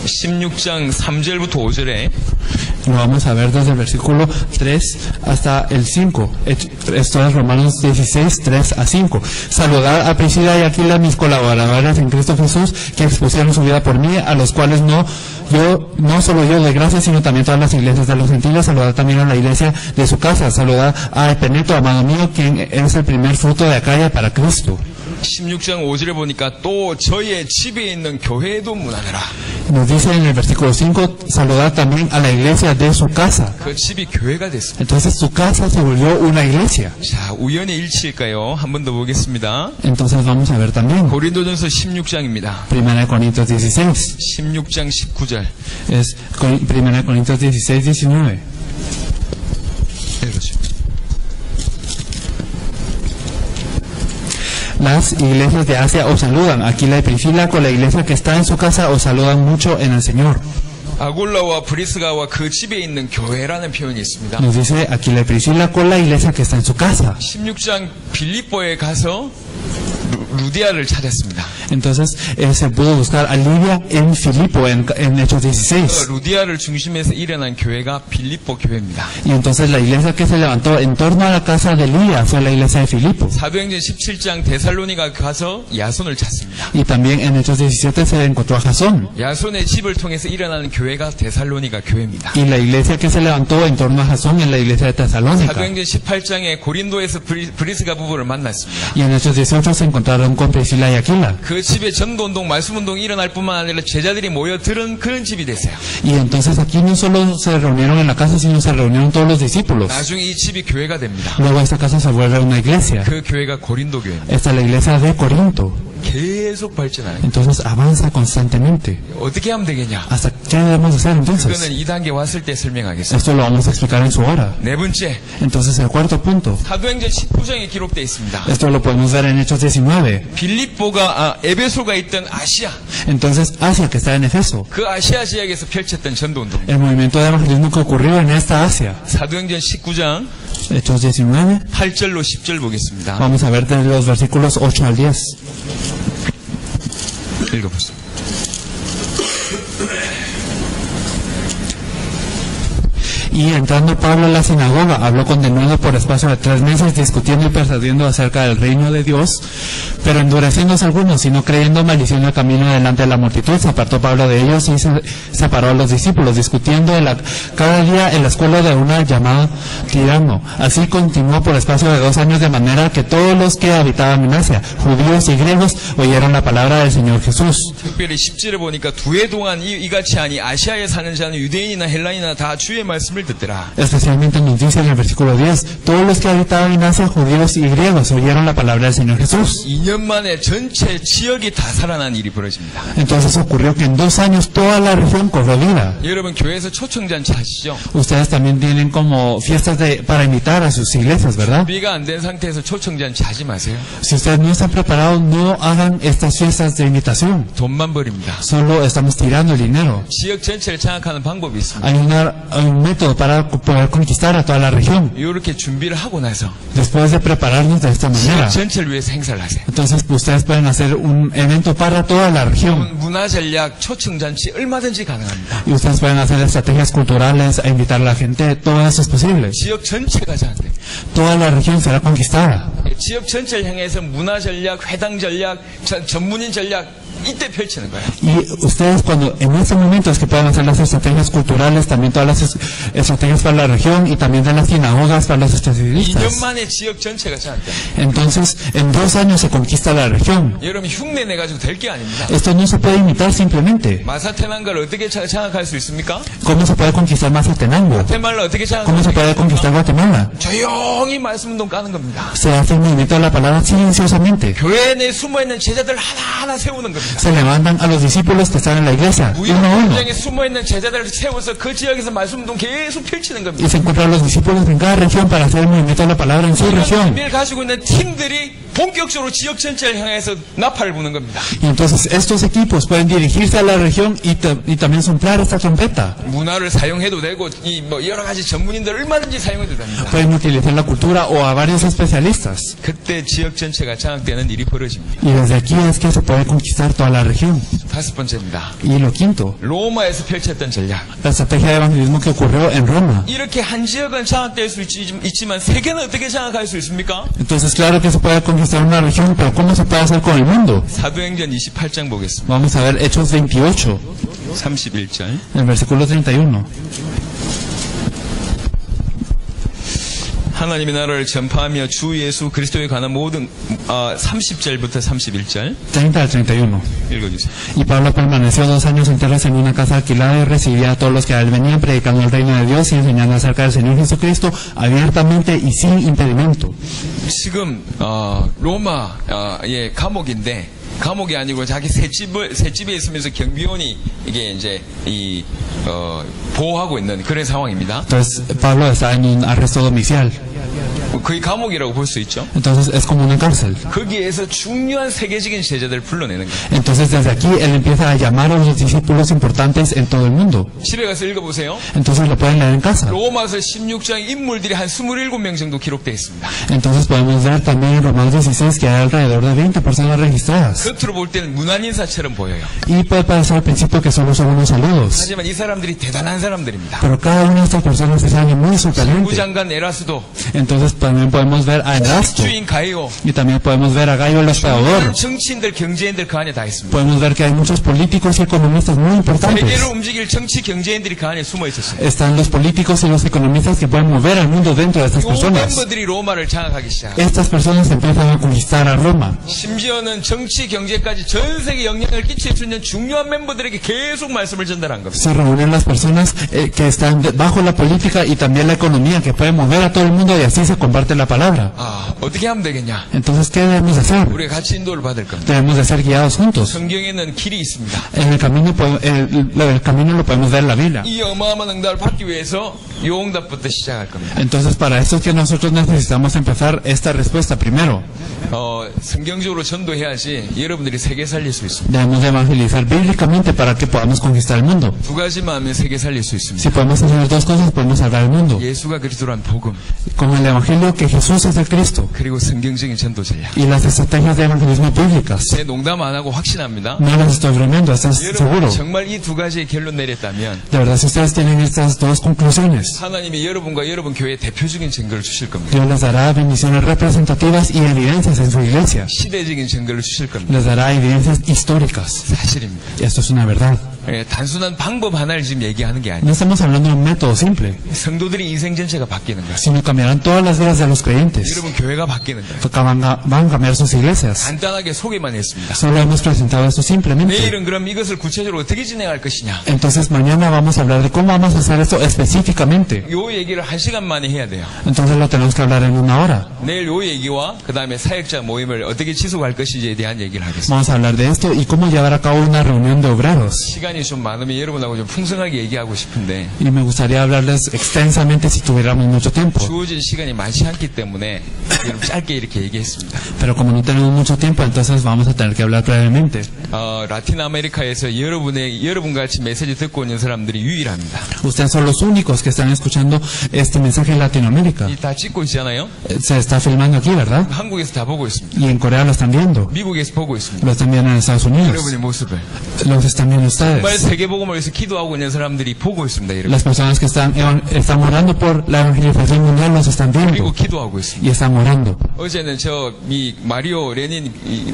16장 3절부터 5절에 Lo vamos a ver desde el versículo 3 hasta el 5. Esto es Romanos 16, 3 a 5. Saludad a Priscila y Aquila, mis colaboradores en Cristo Jesús, que expusieron su vida por mí, a los cuales no solo yo doy gracias, sino también todas las iglesias de los gentiles. Saludad también a la iglesia de su casa. Saludad a Epeneto, amado mío, quien es el primer fruto de Acaya para Cristo. 16장 5절에 보니까 또 저의 집에 있는 교회도 문안하라. Nos dice en el versículo 5, saludad también a la iglesia de su casa. 그 집이 교회가 됐습니다. Entonces su casa se volvió una iglesia. 자, 우연의 일치일까요? 한 번 더 보겠습니다. Entonces vamos a ver también. 고린도전서 16장입니다. 1 Corintios 16. 16장 19절. Es 1 Corintios 16, 19. 읽으시죠. Las iglesias de Asia os saludan. Aquila y Priscila con la iglesia que está en su casa os saludan mucho en el Señor. 아굴라와 브리스가와 그 집에 있는 교회라는 표현이 있습니다. Nos dice Aquila y Priscila con la iglesia que está en su casa. 16장 빌립보에 가서 루디아를 찾았습니다. Entonces se pudo buscar a Lidia en Filipo en Hechos 16. 루디아를 중심에서 일어난 교회가 빌립보 교회입니다. Y entonces la iglesia que se levantó en torno a la casa de Lidia fue la iglesia de Filipo. 사도행전 17장 데살로니가 가서 야손을 찾습니다. Y también en Hechos 17 se encontró a Jasón. 야손의 집을 통해서 일어나는 교회가 데살로니가 교회입니다. Y la iglesia que se levantó en torno a Jasón es la iglesia de Tesalónica. 사도행전 18장에 고린도에서 브리스가 부부를 만났습니다. Y en Hechos 18 se encontraron con Priscila y Aquila. 그 집에 전도운동, 말씀운동이 일어날 뿐만 아니라 제자들이 모여 들은 그런 집이 됐어요. Y entonces aquí no solo se reunieron en la casa, sino se reunieron todos los discípulos. 나중에 이 집이 교회가 됩니다. Luego esta casa se vuelve una iglesia. 그 교회가 고린도 교회입니다. Esta es la iglesia de Corinto. 계속 발전하는. Entonces avanza constantemente. 어떻게 하면 되겠냐? ¿Hasta qué debemos hacer entonces? 그거는 2단계 왔을 때 설명하겠습니다. Esto lo vamos a explicar en su hora. 네 번째, Entonces el cuarto punto. 사도행전 19장에 기록되어 있습니다. Esto lo podemos ver en Hechos 19. 빌립보가 에베소가 있던 아시아, Entonces Asia, que está en Efeso. 그 아시아 지역에서 펼쳤던 전도운동. El movimiento de evangelismo que ocurrió en esta Asia. 사도행전 19장 Hechos 19. 8절로 10절 보겠습니다. Vamos a ver desde los versículos 8 al 10. 읽어보세요. Y entrando Pablo a la sinagoga, habló con denuedo por espacio de 3 meses, discutiendo y persuadiendo acerca del reino de Dios, pero endureciéndose algunos y no creyendo, maldiciendo el camino delante de la multitud. Se apartó Pablo de ellos y se separó a los discípulos, discutiendo cada día en la escuela de una llamada Tirano. Así continuó por espacio de 2 años, de manera que todos los que habitaban en Asia, judíos y griegos, oyeron la palabra del Señor Jesús. 특별히 10절에 보니까 2해 동안 이같이 하니 아시아에 사는 자는 유대인이나 헬라인이나 다 주의 말씀을 듣더라. Especialmente nos dice en el versículo 10, todos los que habitaban en Asia, judíos y griegos, oyeron la palabra del Señor Jesús. 2년 만에 전체 지역이 다 살아난 일이 벌어집니다. Entonces ocurrió que en 2 años toda la región cobró vida. 여러분 교회에서 초청잔치 하시죠? Ustedes también tienen como fiestas para invitar a sus iglesias, ¿verdad? 준비가 안 된 상태에서 초청잔치 하지 마세요. Si ustedes no están preparados, no hagan estas fiestas de invitación. 돈만 버립니다. Solo estamos tirando el dinero. 지역 전체를 장악하는 방법이 있습니다. Hay un método para poder conquistar a toda la región. 이렇게 준비를 하고 나서 Después de prepararnos de esta manera, 지역 전체를 위해서 행사를 하세요. entonces ustedes pueden hacer un evento para toda la región. 문화 전략, 초청잔치 얼마든지 가능합니다. Y ustedes pueden hacer estrategias culturales a invitar a la gente. Todo eso es posible. 지역 전체가 장악돼요. Toda la región será conquistada. 지역 전체를 향해서 문화 전략, 회당 전략, 전문인 전략 이때 펼치는 거예요. Y ustedes cuando en ese momento es que pueden hacer las estrategias culturales, también todas las estrategias para la región y también de las sinagogas para los 2년 especialistas. 만에 지역 전체가 장악돼요. Entonces, en 2 años se conquista la región. 여러분 흉내 내가지고 될 게 아닙니다. Esto no se puede imitar simplemente. 마사테난가를 어떻게 장악할 수 있습니까? ¿Cómo se puede conquistar Mazatenango? 테말라 어떻게 ¿Cómo se 장악할 puede conquistar Guatemala? 조용히 말씀운동 까는 겁니다. Se hace el movimiento de la palabra silenciosamente. 교회 내에 숨어있는 제자들 하나하나 세우는 겁니다. Se levantan a los discípulos que están en la iglesia, uno a uno. 무역전쟁에 숨어있는 제자들을 세워서 그 지역에서 말씀운동 계속 펼치는 겁니다. Y se encuentran los discípulos en cada región para hacer el movimiento de la palabra en su región. 준비를 가지고 있는 팀들이 본격적으로 지역 전체를 향해서 나팔을 부는 겁니다. Y entonces estos equipos pueden dirigirse a la región y también soplar esta trompeta. 문화를 사용해도 되고 여러 가지 전문인들 얼마든지 사용해도 됩니다. Pueden utilizar la cultura o a varios especialistas. 그때 지역 전체가 장악되는 일이 벌어집니다. Y desde aquí es que se puede conquistar toda la región. 5번째입니다. Y lo quinto, 로마에서 펼쳤던 전략. la estrategia de evangelismo que ocurrió en Roma. 이렇게 한 지역은 장악될 수 있지만 세계는 어떻게 장악할 수 있습니까? Entonces claro que se puede conquistar una región, pero ¿cómo se puede hacer con el mundo? 사도행전 28장 보겠습니다. Vamos a ver Hechos 28, 31절. el versículo 31. 하나님의 나라를 전파하며 주 예수 그리스도에 관한 모든 30절부터 31절 30 al 31. 읽어주세요. Y Pablo permaneció 2 años enteros en una casa alquilada y recibía a todos los que a él venían predicando el reino de Dios y enseñando acerca del Señor Jesucristo abiertamente y sin impedimento. 지금 로마의 감옥인데 감옥이 아니고 자기 새집에 있으면서 경비원이 이게 이제 보호하고 있는 그런 상황입니다. Entonces Pablo está en un arresto domiciliar. 거의 감옥이라고 볼 수 있죠. Entonces es como una cárcel. 거기에서 중요한 세계적인 제자들을 불러내는 거예요. Entonces desde aquí él empieza a llamar a los discípulos importantes en todo el mundo. 집에 가서 읽어보세요. Entonces lo pueden leer en casa. 로마서 16장 인물들이 한 27명 정도 기록되어 있습니다. Entonces podemos ver también en Romanos 16 que hay alrededor de 20 personas registradas. 겉으로 볼 때는 무난 인사처럼 보여요. Y puede parecer al principio que solo son unos saludos. 하지만 이 사람들이 대단한 사람들입니다. Pero cada una de estas personas es alguien muy sorprendente. 부장관 에라스도, Entonces también podemos ver a Erasto. 주인 가이오, Y también podemos ver a Gallo el Hospedador. 정치인들, 경제인들 그 안에 다 있습니다. Podemos ver que hay muchos políticos y economistas muy importantes. 세계를 움직일 정치, 경제인들이 그 안에 숨어 있었어요. Están los políticos y los economistas que pueden mover al mundo dentro de estas 이 personas. 멤버들이 로마를 장악하기 시작합니다. Estas personas empiezan a conquistar a Roma. 심지어는 정치, 경제까지 전 세계 영향을 끼칠 수 있는 중요한 멤버들에게 계속 말씀을 전달한 겁니다. Se reúnen las personas que están bajo la política y también la economía, que pueden mover a todo el mundo y así se comparte la palabra. 어떻게 하면 되겠냐? Entonces, ¿qué debemos hacer? 우리가 같이 인도를 받을 겁니다. Debemos de ser guiados juntos. 성경에는 길이 있습니다. En el camino, el camino lo podemos ver en la Biblia. 이 어마어마한 응답을 받기 위해서 요 응답부터 시작할 겁니다. Entonces, para eso es que nosotros necesitamos empezar esta respuesta primero. 성경적으로 전도해야지 여러분들이 세계 살릴 수 있습니다. Debemos de evangelizar bíblicamente para que podamos conquistar el mundo. 두 가지만 하면 세계 살릴 수 있습니다. Si podemos hacer dos cosas, podemos salvar el mundo. 예수가 그리스도란 복음, Con el evangelio que Jesús es el Cristo. 그리고 성경적인 전도 전략. Y las estrategias de evangelismo bíblicas. 제 농담 안 하고 확신합니다. No las estoy bromeando, estás seguro. 여러분 정말 이 두 가지의 결론 내렸다면 De verdad, si ustedes tienen estas dos conclusiones, 하나님이 여러분과 여러분 교회에 대표적인 증거를 주실 겁니다. Dios les dará bendiciones representativas y evidencias en su iglesia. 시대적인 증거를 주실 겁니다. Les dará evidencias históricas. 사실입니다. Y esto es una verdad. 단순한 방법 하나를 지금 얘기하는 게 아니에요. No estamos hablando de un método simple, 성도들이 인생 전체가 바뀌는 거예요. sino cambiarán todas las vidas de los creyentes. 여러분 교회가 바뀌는 거예요. Van a cambiar sus iglesias. 간단하게 소개만 했습니다. Solo hemos presentado esto simplemente. 내일은 그럼 이것을 구체적으로 어떻게 진행할 것이냐. Entonces mañana vamos a hablar de cómo vamos a hacer esto específicamente. 요 얘기를 1시간 만에 해야 돼요. Entonces lo tenemos que hablar en una hora. 내일 요 얘기와 그 다음에 사역자 모임을 어떻게 지속할 것인지에 대한 얘기를 하겠습니다. Vamos a hablar de esto y cómo llevar a cabo una reunión de obreros. 시간이 좀 많으면 여러분하고 좀 풍성하게 얘기하고 싶은데 Y me gustaría hablarles extensamente si tuviéramos mucho tiempo. 주어진 시간이 많지 않기 때문에 여러분 짧게 이렇게 얘기했습니다. Pero como no tenemos mucho tiempo, entonces vamos a tener que hablar brevemente. 라틴 아메리카에서 여러분 같이 메시지 듣고 있는 사람들이 유일합니다. Ustedes son los únicos que están escuchando este mensaje en Latinoamérica. 다 찍고 있잖아요. Se está filmando aquí, ¿verdad? 한국에서 다 보고 있습니다. Y en Corea lo están viendo. 미국에서 보고 있습니다. Lo están viendo en Estados Unidos. 여러분의 모습을 Los están viendo 정말 ustedes. 세계복음을 위해서 기도하고 있는 사람들이 보고 있습니다. 여러분. Las personas que están orando por la evangelización mundial los están 그리고 viendo 기도하고 있습니다. y están orando. 어제는 이 마리오 레닌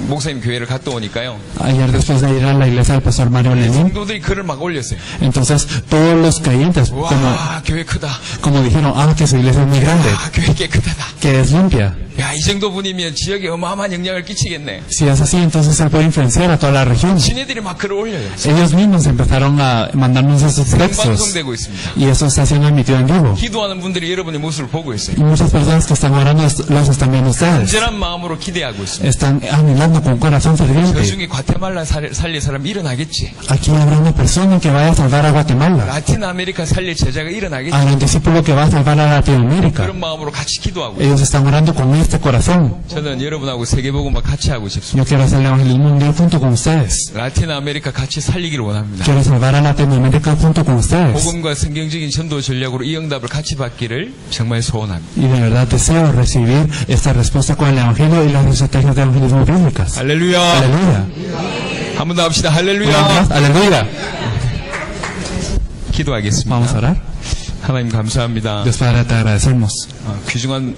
목사님 교회를 갔다 오니까요. Ayer después de ir a la iglesia del pastor Mario Lenin, 성도들이 글을 막 올렸어요. entonces todos los creyentes 와, 교회 크다. como dijeron, que su iglesia es muy grande, 교회 깨끗하다. que es limpia. 야, 이 정도 분이면 지역에 어마어마한 영향을 끼치겠네. Si es así, entonces él puede influenciar a toda la región. 지네들이 막 글을 올려요. Ellos mismos empezaron a mandarnos esos textos 방송되고 있습니다. y eso está siendo emitido en vivo. 기도하는 분들이 여러분의 모습을 보고 있어요. Y muchas personas que están orando los están viendo ustedes. 간절한 마음으로 기대하고 있습니다. Están anhelando con corazón 저 ferviente. 중에 과테말라 살릴 사람 일어나겠지. Aquí habrá una persona que vaya a salvar a Guatemala. 라틴 아메리카 살릴 제자가 일어나겠지. Habrá un discípulo que va a salvar a Latinoamérica. 그런 마음으로 같이 기도하고 있어요. Ellos están orando con este corazón. 저는 여러분하고 세계복음을 같이 하고 싶습니다. Yo quiero hacer el evangelismo mundial junto con ustedes. 라틴 아메리카 같이 살리기를 원합니다. Quiero salvar a Latinoamérica junto con ustedes. 복음과 성경적인 전도 전략으로 이 응답을 같이 받기를 정말 소원합니다. Y de verdad deseo recibir esta respuesta con el evangelio y las estrategias de evangelismo bíblicas. 할렐루야. Aleluya. 한 번 더 합시다. Una vez 할렐루야. más, aleluya. 기도하겠습니다. Vamos a orar. 하나님 감사합니다. Dios Padre, te agradecemos. 귀중한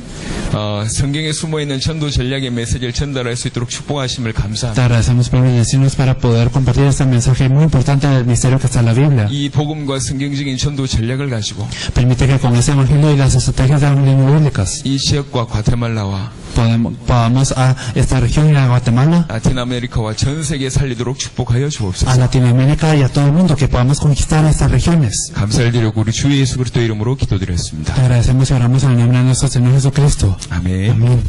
성경에 숨어있는 전도 전략의 메시지를 전달할 수 있도록 축복하심을 Te 감사합니다. agradecemos por bendecirnos para poder compartir este mensaje muy importante del misterio que está en la Biblia. 이 복음과 성경적인 전도 전략을 가지고 Permite que con ese evangelio y las estrategias de evangelismo bíblicas 이 지역과 과테말라와 podamos a esta región y a Guatemala, 라틴 아메리카와 전 세계에 살리도록 축복하여 a 주옵소서. Latinoamérica y a todo el mundo, que podamos conquistar estas regiones. 감사를 드리고 우리 주 예수 그리스도 이름으로 기도드렸습니다. Te agradecemos y oramos en el nombre de nuestro Señor Jesucristo. 아멘. Amén.